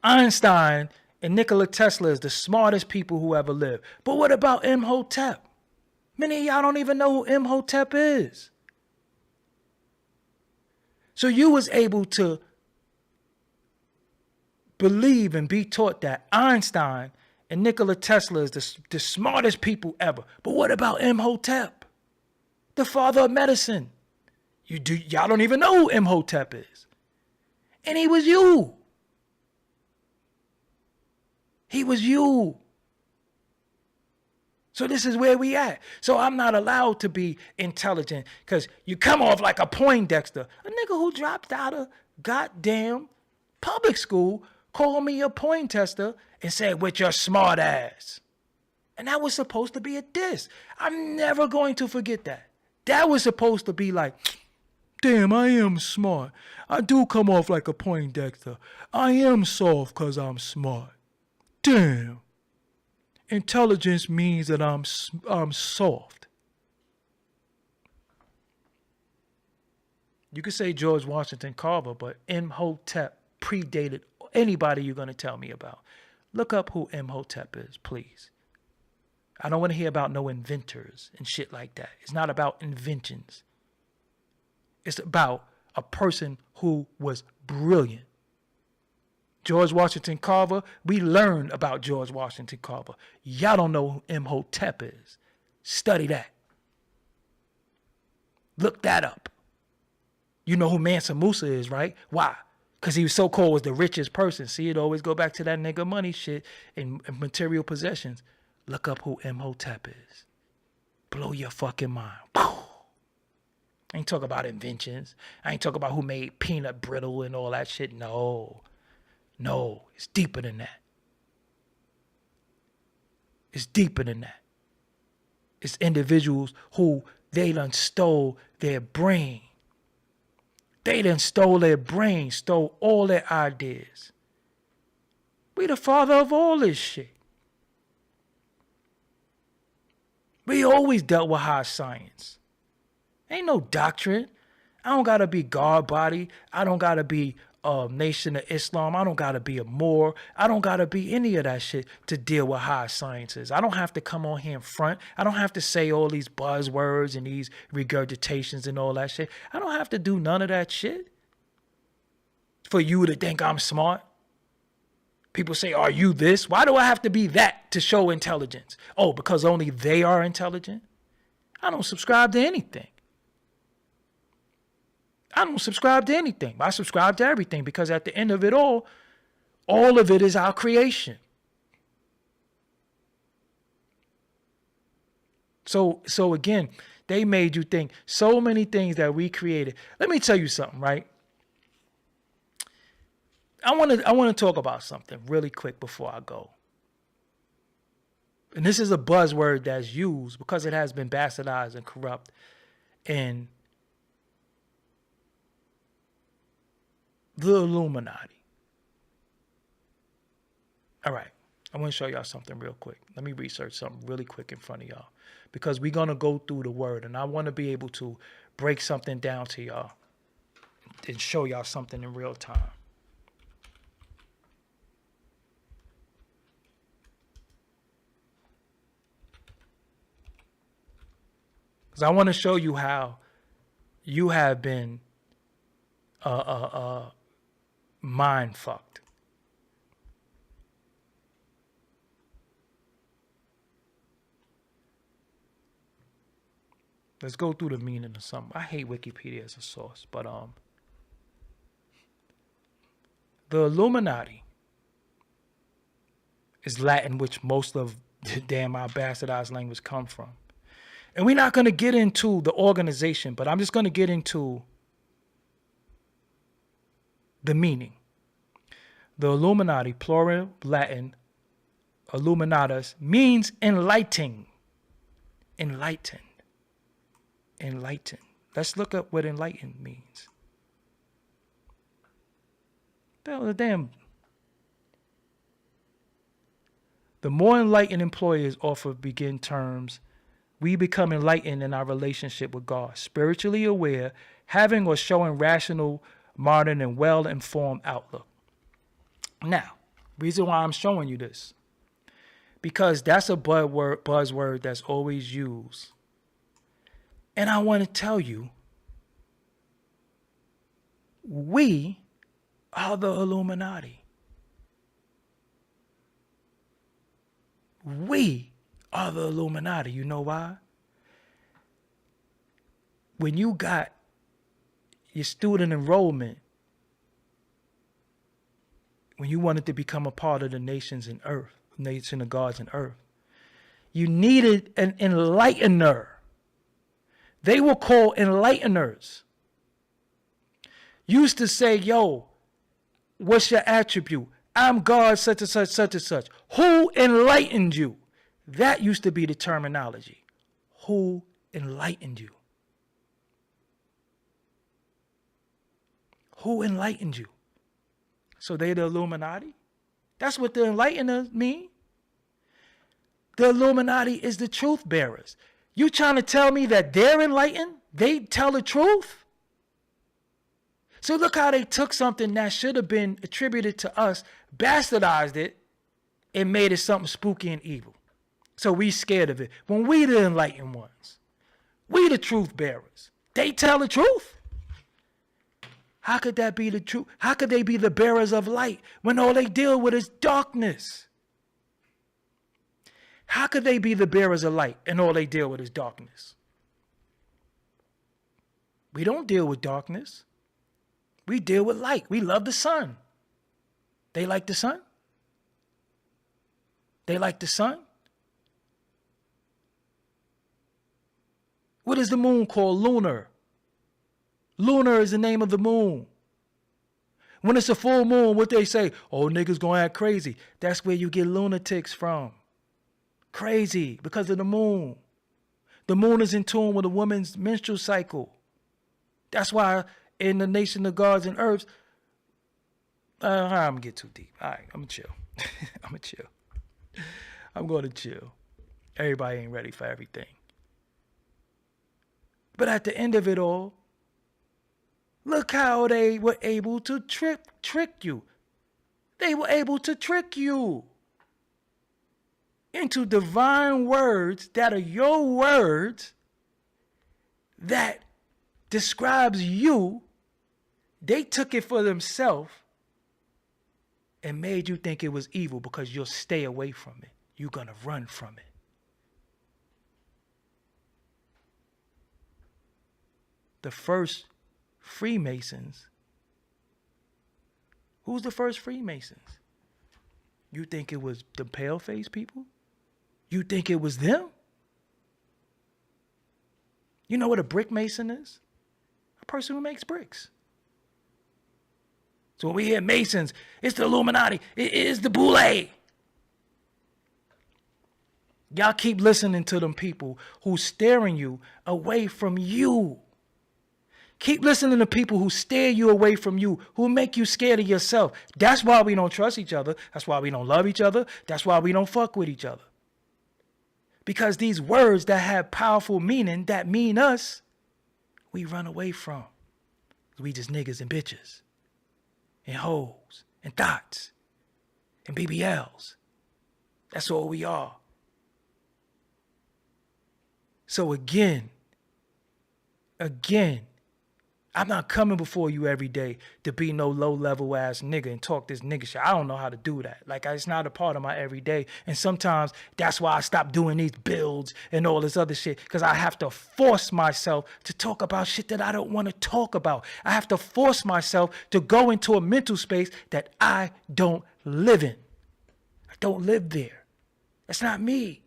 Einstein and Nikola Tesla is the smartest people who ever lived. But what about Imhotep? Many of y'all don't even know who Imhotep is. So you was able to believe and be taught that Einstein and Nikola Tesla is the smartest people ever. But what about Imhotep? The father of medicine. Y'all don't even know who Imhotep is. And he was you. He was you. So this is where we at. So I'm not allowed to be intelligent because you come off like a Poindexter. A nigga who dropped out of goddamn public school called me a Poindexter and said, with your smart ass. And that was supposed to be a diss. I'm never going to forget that. That was supposed to be like, damn, I am smart. I do come off like a Poindexter. I am soft because I'm smart. Damn. Intelligence means that I'm soft. You could say George Washington Carver, but Imhotep predated anybody you're going to tell me about. Look up who Imhotep is, please. I don't want to hear about no inventors and shit like that. It's not about inventions. It's about a person who was brilliant. George Washington Carver, we learned about George Washington Carver. Y'all don't know who Imhotep is. Study that. Look that up. You know who Mansa Musa is, right? Why? Because he was so-called was the richest person. See, it always go back to that nigga money shit and material possessions. Look up who Imhotep is. Blow your fucking mind. I ain't talk about inventions. I ain't talk about who made peanut brittle and all that shit. No, it's deeper than that. It's deeper than that. It's individuals who they done stole their brain. They done stole their brain, stole all their ideas. We the father of all this shit. We always dealt with high science. Ain't no doctrine. I don't gotta be God body. I don't gotta be Nation of Islam. I don't gotta be a Moor. I don't gotta be any of that shit to deal with high sciences. I don't have to come on here in front. I don't have to say all these buzzwords and these regurgitations and all that shit. I don't have to do none of that shit for you to think I'm smart. People say, are you this? Why do I have to be that to show intelligence? Oh, because only they are intelligent? I don't subscribe to anything. I don't subscribe to anything. I subscribe to everything because at the end of it all of it is our creation. So again, they made you think so many things that we created. Let me tell you something, right? I want to talk about something really quick before I go. And this is a buzzword that's used because it has been bastardized and corrupt and the Illuminati. All right. I want to show y'all something real quick. Let me research something really quick in front of y'all, because we're going to go through the word, and I want to be able to break something down to y'all and show y'all something in real time. Because I want to show you how you have been mind fucked. Let's go through the meaning of something. I hate Wikipedia as a source, but the Illuminati is Latin, which most of the damn our bastardized language come from. And we're not going to get into the organization, but I'm just going to get into the meaning. The Illuminati, plural Latin, illuminatus, means enlightening. Enlightened. Enlightened. Let's look up what enlightened means. The more enlightened employers offer begin terms, we become enlightened in our relationship with God, spiritually aware, having or showing rational, modern, and well-informed outlook. Now, reason why I'm showing you this, because that's a buzzword that's always used. And I want to tell you, we are the Illuminati. We are the Illuminati. You know why? When you got your student enrollment, when you wanted to become a part of the nations in earth, nation of gods in earth, you needed an enlightener. They were called enlighteners. Used to say, yo, what's your attribute? I'm God, such and such, such and such. Who enlightened you? That used to be the terminology. Who enlightened you? Who enlightened you? So they the Illuminati? That's what the enlighteners mean. The Illuminati is the truth bearers. You trying to tell me that they're enlightened? They tell the truth? So look how they took something that should have been attributed to us, bastardized it, and made it something spooky and evil. So we scared of it. When we the enlightened ones, we the truth bearers. They tell the truth. How could that be the truth? How could they be the bearers of light when all they deal with is darkness? How could they be the bearers of light and all they deal with is darkness? We don't deal with darkness. We deal with light. We love the sun. They like the sun? They like the sun? What is the moon called? Lunar. Lunar is the name of the moon. When it's a full moon, what they say? Oh, niggas gonna act crazy. That's where you get lunatics from. Crazy because of the moon. The moon is in tune with a woman's menstrual cycle. That's why in the nation of gods and earths, I'm gonna get too deep. All right, I'm gonna chill. I'm gonna chill. I'm going to chill. Everybody ain't ready for everything. But at the end of it all, look how they were able to trick you. They were able to trick you into divine words that are your words that describes you. They took it for themselves and made you think it was evil because you'll stay away from it. You're going to run from it. The first Freemasons. Who's the first Freemasons? You think it was the pale-face people? You think it was them? You know what a brick mason is? A person who makes bricks. So when we hear Masons, it's the Illuminati. It is the Boule. Y'all keep listening to them people who's steering you away from you. Keep listening to people who steer you away from you, who make you scared of yourself. That's why we don't trust each other. That's why we don't love each other. That's why we don't fuck with each other. Because these words that have powerful meaning, that mean us, we run away from. We just niggas and bitches and hoes and thoughts and BBLs. That's all we are. So again, I'm not coming before you every day to be no low-level ass nigga and talk this nigga shit. I don't know how to do that. Like, it's not a part of my everyday. And sometimes that's why I stopped doing these builds and all this other shit, because I have to force myself to talk about shit that I don't want to talk about. I have to force myself to go into a mental space that I don't live in. I don't live there. That's not me.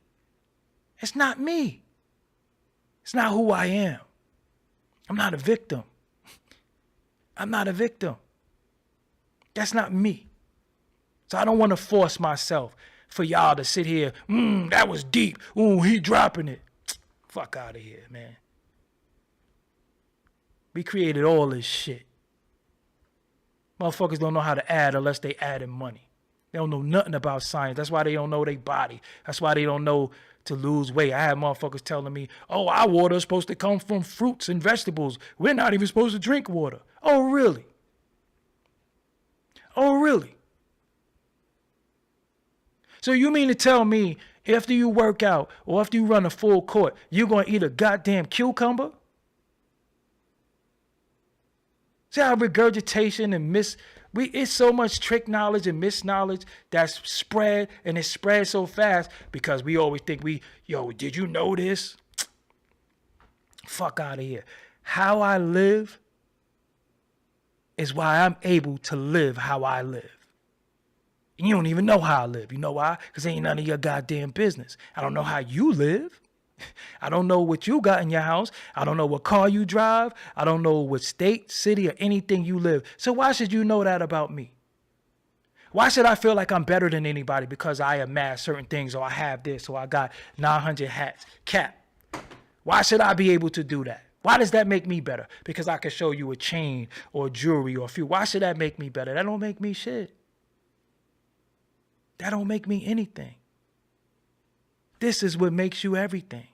It's not me. It's not who I am. I'm not a victim. I'm not a victim. That's not me. So I don't want to force myself for y'all to sit here, that was deep. Ooh, he dropping it. Fuck out of here, man. We created all this shit. Motherfuckers don't know how to add unless they adding money. They don't know nothing about science. That's why they don't know their body. That's why they don't know to lose weight. I had motherfuckers telling me, oh, our water is supposed to come from fruits and vegetables. We're not even supposed to drink water. Oh, really? Oh, really? So you mean to tell me after you work out or after you run a full court, you're going to eat a goddamn cucumber? See how regurgitation and it's so much trick knowledge and misknowledge that's spread, and it spreads so fast because we always think did you know this? Fuck out of here. How I live is why I'm able to live how I live. And you don't even know how I live. You know why? Because it ain't none of your goddamn business. I don't know how you live. I don't know what you got in your house. I don't know what car you drive. I don't know what state, city, or anything you live. So why should you know that about me? Why should I feel like I'm better than anybody because I amass certain things, or I have this, or I got 900 hats, cap? Why should I be able to do that? Why does that make me better? Because I can show you a chain or jewelry or a few. Why should that make me better? That don't make me shit. That don't make me anything. This is what makes you everything.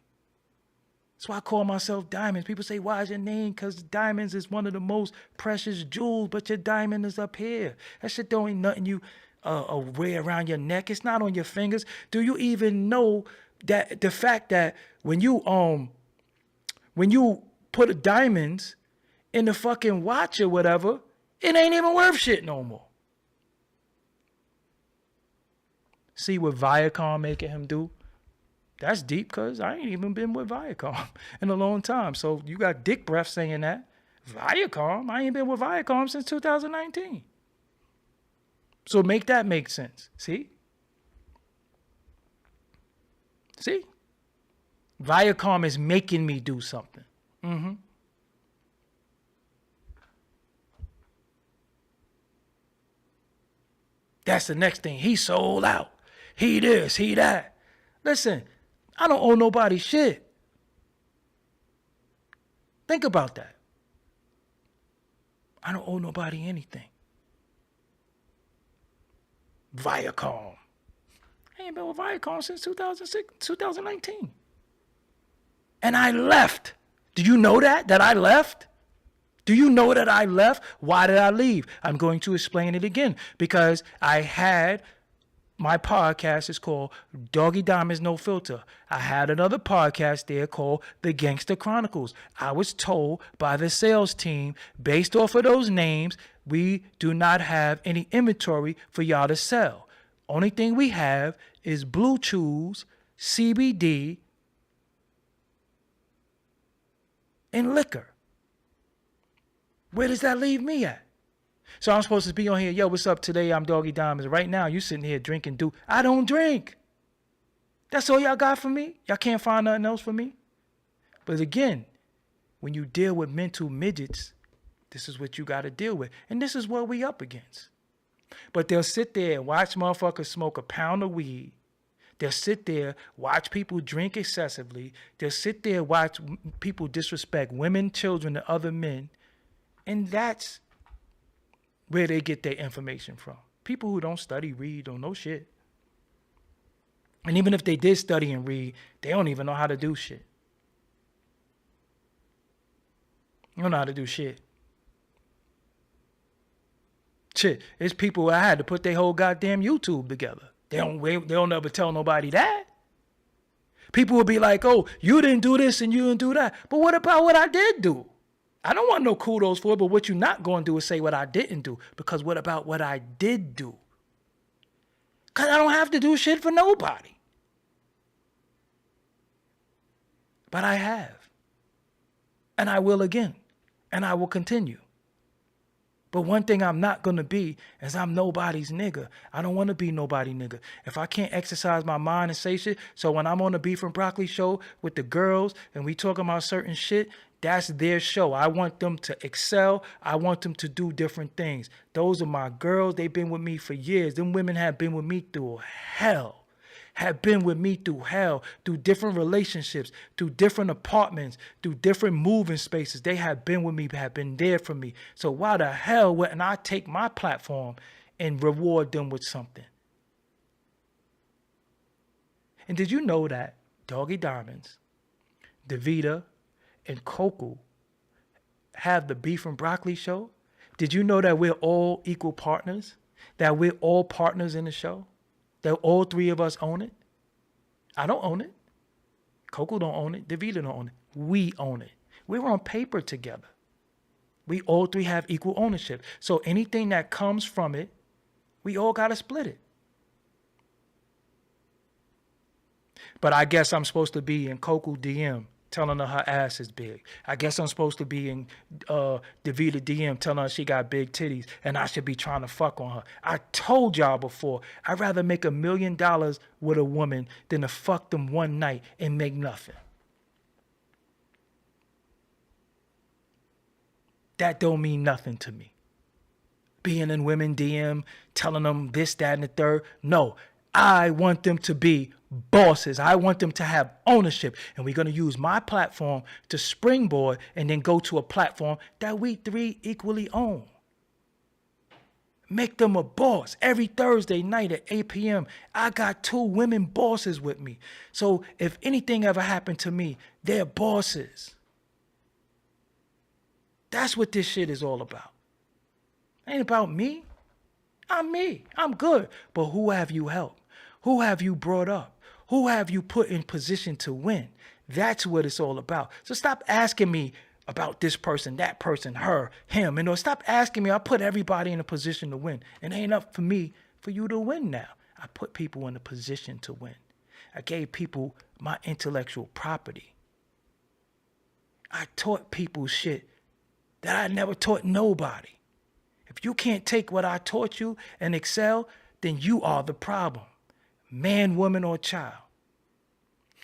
That's why I call myself Diamonds. People say, why is your name? Because diamonds is one of the most precious jewels, but your diamond is up here. That shit don't ain't nothing you wear around your neck. It's not on your fingers. Do you even know that the fact that when you put a diamonds in the fucking watch or whatever, it ain't even worth shit no more. See what Viacom making him do? That's deep, because I ain't even been with Viacom in a long time. So you got dick breath saying that. Viacom? I ain't been with Viacom since 2019. So make that make sense. See? See? Viacom is making me do something. That's the next thing. He sold out. He this, he that. Listen, I don't owe nobody shit. Think about that. I don't owe nobody anything. Viacom. I ain't been with Viacom since 2019. And I left. Do you know that I left? Do you know that I left? Why did I leave? I'm going to explain it again. Because I had my podcast is called Doggie Diamonds No Filter. I had another podcast there called The Gangster Chronicles. I was told by the sales team, based off of those names, we do not have any inventory for y'all to sell. Only thing we have is Blue Chews, CBD, and liquor. Where does that leave me at? So I'm supposed to be on here, yo, what's up today? I'm Doggie Diamonds. Right now, you sitting here drinking I don't drink. That's all y'all got for me? Y'all can't find nothing else for me? But again, when you deal with mental midgets, this is what you got to deal with. And this is what we up against. But they'll sit there and watch motherfuckers smoke a pound of weed. They'll sit there, watch people drink excessively. They'll sit there, watch people disrespect women, children, and other men. And that's where they get their information from. People who don't study, read, don't know shit. And even if they did study and read, they don't even know how to do shit. You don't know how to do shit. Shit, it's people I had to put their whole goddamn YouTube together. They don't ever tell nobody that. People will be like, oh, you didn't do this and you didn't do that. But what about what I did do? I don't want no kudos for it, but what you're not going to do is say what I didn't do. Because what about what I did do? Because I don't have to do shit for nobody. But I have. And I will again. And I will continue. But one thing I'm not going to be is I'm nobody's nigga. I don't want to be nobody nigga. If I can't exercise my mind and say shit, so when I'm on the Beef and Broccoli show with the girls and we talking about certain shit, that's their show. I want them to excel. I want them to do different things. Those are my girls. They've been with me for years. Them women have been with me through hell. Have been with me through hell, through different relationships, through different apartments, through different moving spaces. They have been with me, have been there for me. So why the hell wouldn't I take my platform and reward them with something? And did you know that Doggie Diamonds, Davita, and Coco have the Beef and Broccoli show? Did you know that we're all equal partners? That we're all partners in the show? That all three of us own it? I don't own it. Coco don't own it. Davita don't own it. We own it. We're on paper together. We all three have equal ownership. So anything that comes from it, we all got to split it. But I guess I'm supposed to be in Coco DM telling her her ass is big. I guess I'm supposed to be in Davita DM telling her she got big titties and I should be trying to fuck on her. I told y'all before, I'd rather make $1 million with a woman than to fuck them one night and make nothing. That don't mean nothing to me. Being in women DM, telling them this, that, and the third. No, I want them to be bosses. I want them to have ownership. And we're going to use my platform to springboard and then go to a platform that we three equally own. Make them a boss. Every Thursday night at 8 p.m., I got 2 women bosses with me. So if anything ever happened to me, they're bosses. That's what this shit is all about. It ain't about me. I'm me. I'm good. But who have you helped? Who have you brought up? Who have you put in position to win? That's what it's all about. So stop asking me about this person, that person, her, him. You know, stop asking me. I put everybody in a position to win. It ain't up for me for you to win now. I put people in a position to win. I gave people my intellectual property. I taught people shit that I never taught nobody. If you can't take what I taught you and excel, then you are the problem. Man, woman, or child.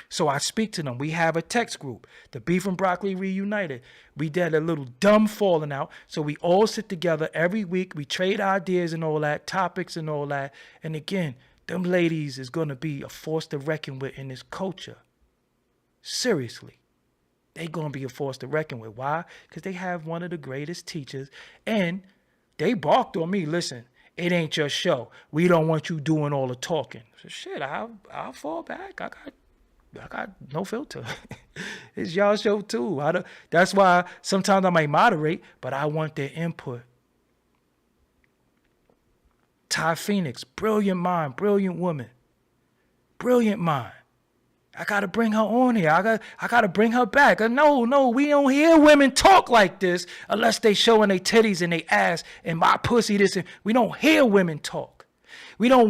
So I speak to them. We have a text group, the Beef and Broccoli Reunited. We did a little dumb falling out. So we all sit together every week. We trade ideas and all that, topics and all that. And again, them ladies is going to be a force to reckon with in this culture. Seriously. They going to be a force to reckon with. Why? Because they have one of the greatest teachers. And they barked on me. Listen, it ain't your show. We don't want you doing all the talking. So shit, I'll fall back. I got no filter. It's y'all show too. That's why sometimes I might moderate, but I want their input. Ty Phoenix, brilliant mind, brilliant woman. Brilliant mind. I gotta bring her on here. I gotta bring her back. No, we don't hear women talk like this unless they showing their titties and their ass and my pussy this. We don't hear women talk. We don't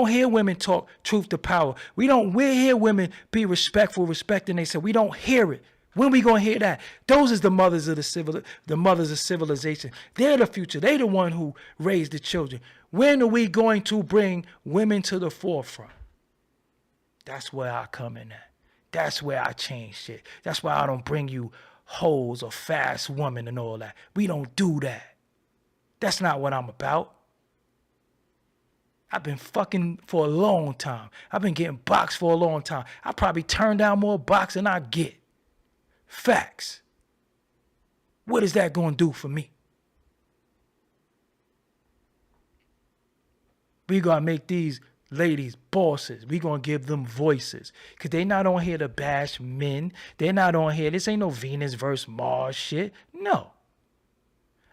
hear women talk truth to power. We hear women be respectful, respecting they say. We don't hear it. When we gonna hear that? Those is the mothers of the mothers of civilization. They're the future. They the one who raised the children. When are we going to bring women to the forefront? That's where I come in at. That's where I change shit. That's why I don't bring you hoes or fast women and all that. We don't do that. That's not what I'm about. I've been fucking for a long time. I've been getting boxed for a long time. I probably turn down more box than I get. Facts. What is that going to do for me? We got to make these ladies bosses. We going to give them voices. Because they not on here to bash men. They're not on here. This ain't no Venus versus Mars shit. No.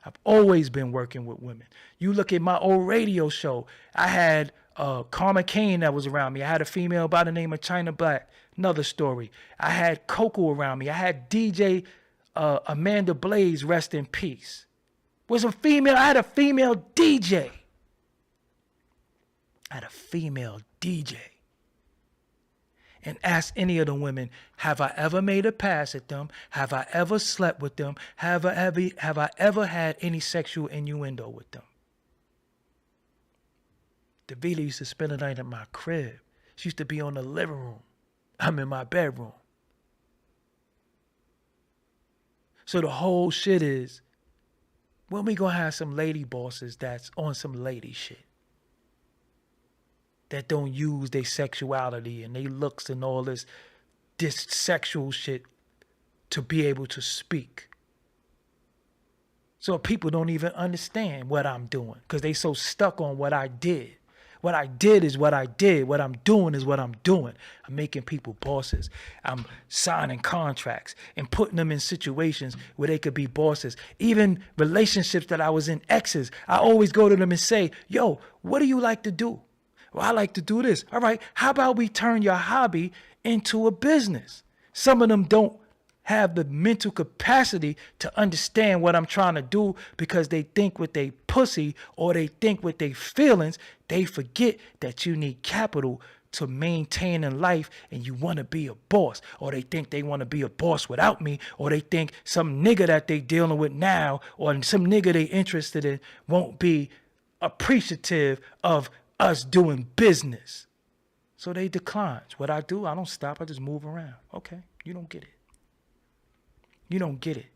I've always been working with women. You look at my old radio show. I had Karma Kane that was around me. I had a female by the name of China Black. Another story. I had Coco around me. I had DJ Amanda Blaze, rest in peace. Was a female. I had a female DJ. I had a female DJ. And ask any of the women, have I ever made a pass at them? Have I ever slept with them? Have I ever had any sexual innuendo with them? Davila used to spend the night at my crib. She used to be on the living room. I'm in my bedroom. So the whole shit is, when we gonna have some lady bosses that's on some lady shit? That don't use their sexuality and their looks and all this sexual shit to be able to speak. So people don't even understand what I'm doing because they so stuck on what I did. What I did is what I did. What I'm doing is what I'm doing. I'm making people bosses. I'm signing contracts and putting them in situations where they could be bosses. Even relationships that I was in, exes, I always go to them and say, yo, what do you like to do? Well, I like to do this. All right, how about we turn your hobby into a business? Some of them don't have the mental capacity to understand what I'm trying to do because they think with their pussy or they think with their feelings. They forget that you need capital to maintain in life and you want to be a boss. Or they think they want to be a boss without me. Or they think some nigga that they dealing with now or some nigga they interested in won't be appreciative of us doing business. So they decline. What I do, I don't stop. I just move around. Okay, you don't get it. You don't get it.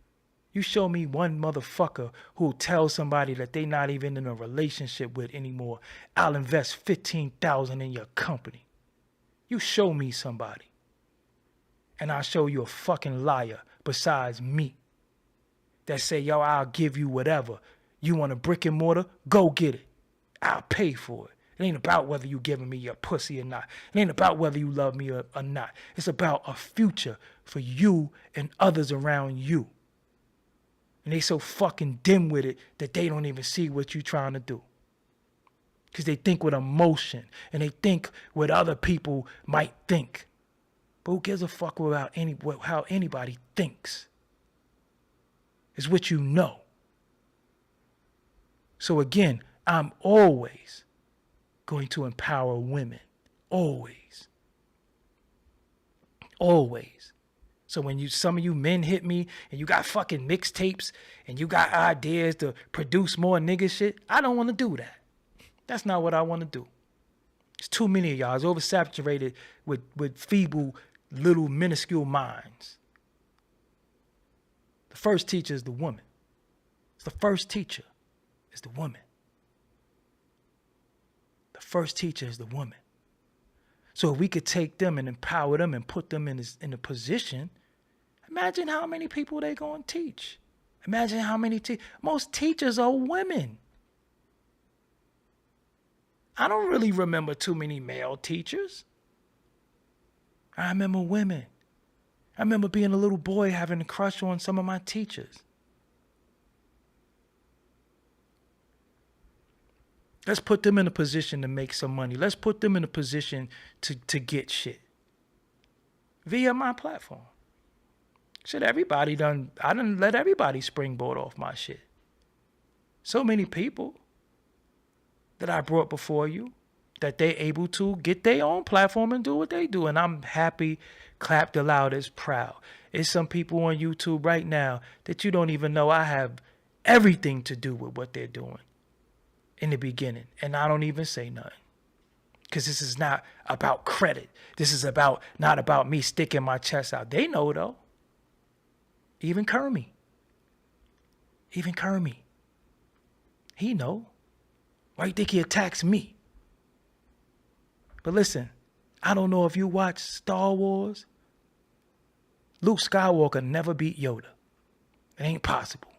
You show me one motherfucker who tells somebody that they not even in a relationship with anymore, I'll invest $15,000 in your company. You show me somebody. And I'll show you a fucking liar besides me. That say, yo, I'll give you whatever. You want a brick and mortar? Go get it. I'll pay for it. It ain't about whether you giving me your pussy or not. It ain't about whether you love me or not. It's about a future for you and others around you. And they so fucking dim with it that they don't even see what you trying to do. Because they think with emotion and they think what other people might think. But who gives a fuck about how anybody thinks? It's what you know. So again, I'm always going to empower women. Always. Always. So when some of you men hit me and you got fucking mixtapes and you got ideas to produce more nigga shit, I don't want to do that. That's not what I want to do. It's too many of y'all. It's oversaturated with feeble, little, minuscule minds. The first teacher is the woman. It's the first teacher is the woman. The first teacher is the woman. So if we could take them and empower them and put them in a position, imagine how many people they going to teach. Imagine how many most teachers are women. I don't really remember too many male teachers. I remember women. I remember being a little boy having a crush on some of my teachers. Let's put them in a position to make some money. Let's put them in a position to get shit via my platform. Shit, I done let everybody springboard off my shit. So many people that I brought before you that they able to get their own platform and do what they do. And I'm happy, clap the loudest, proud. There's some people on YouTube right now that you don't even know I have everything to do with what they're doing in the beginning. And I don't even say nothing. Because this is not about credit. This is not about me sticking my chest out. They know though. Even Kermie. He know. Why you think he attacks me? But listen, I don't know if you watch Star Wars. Luke Skywalker never beat Yoda. It ain't possible.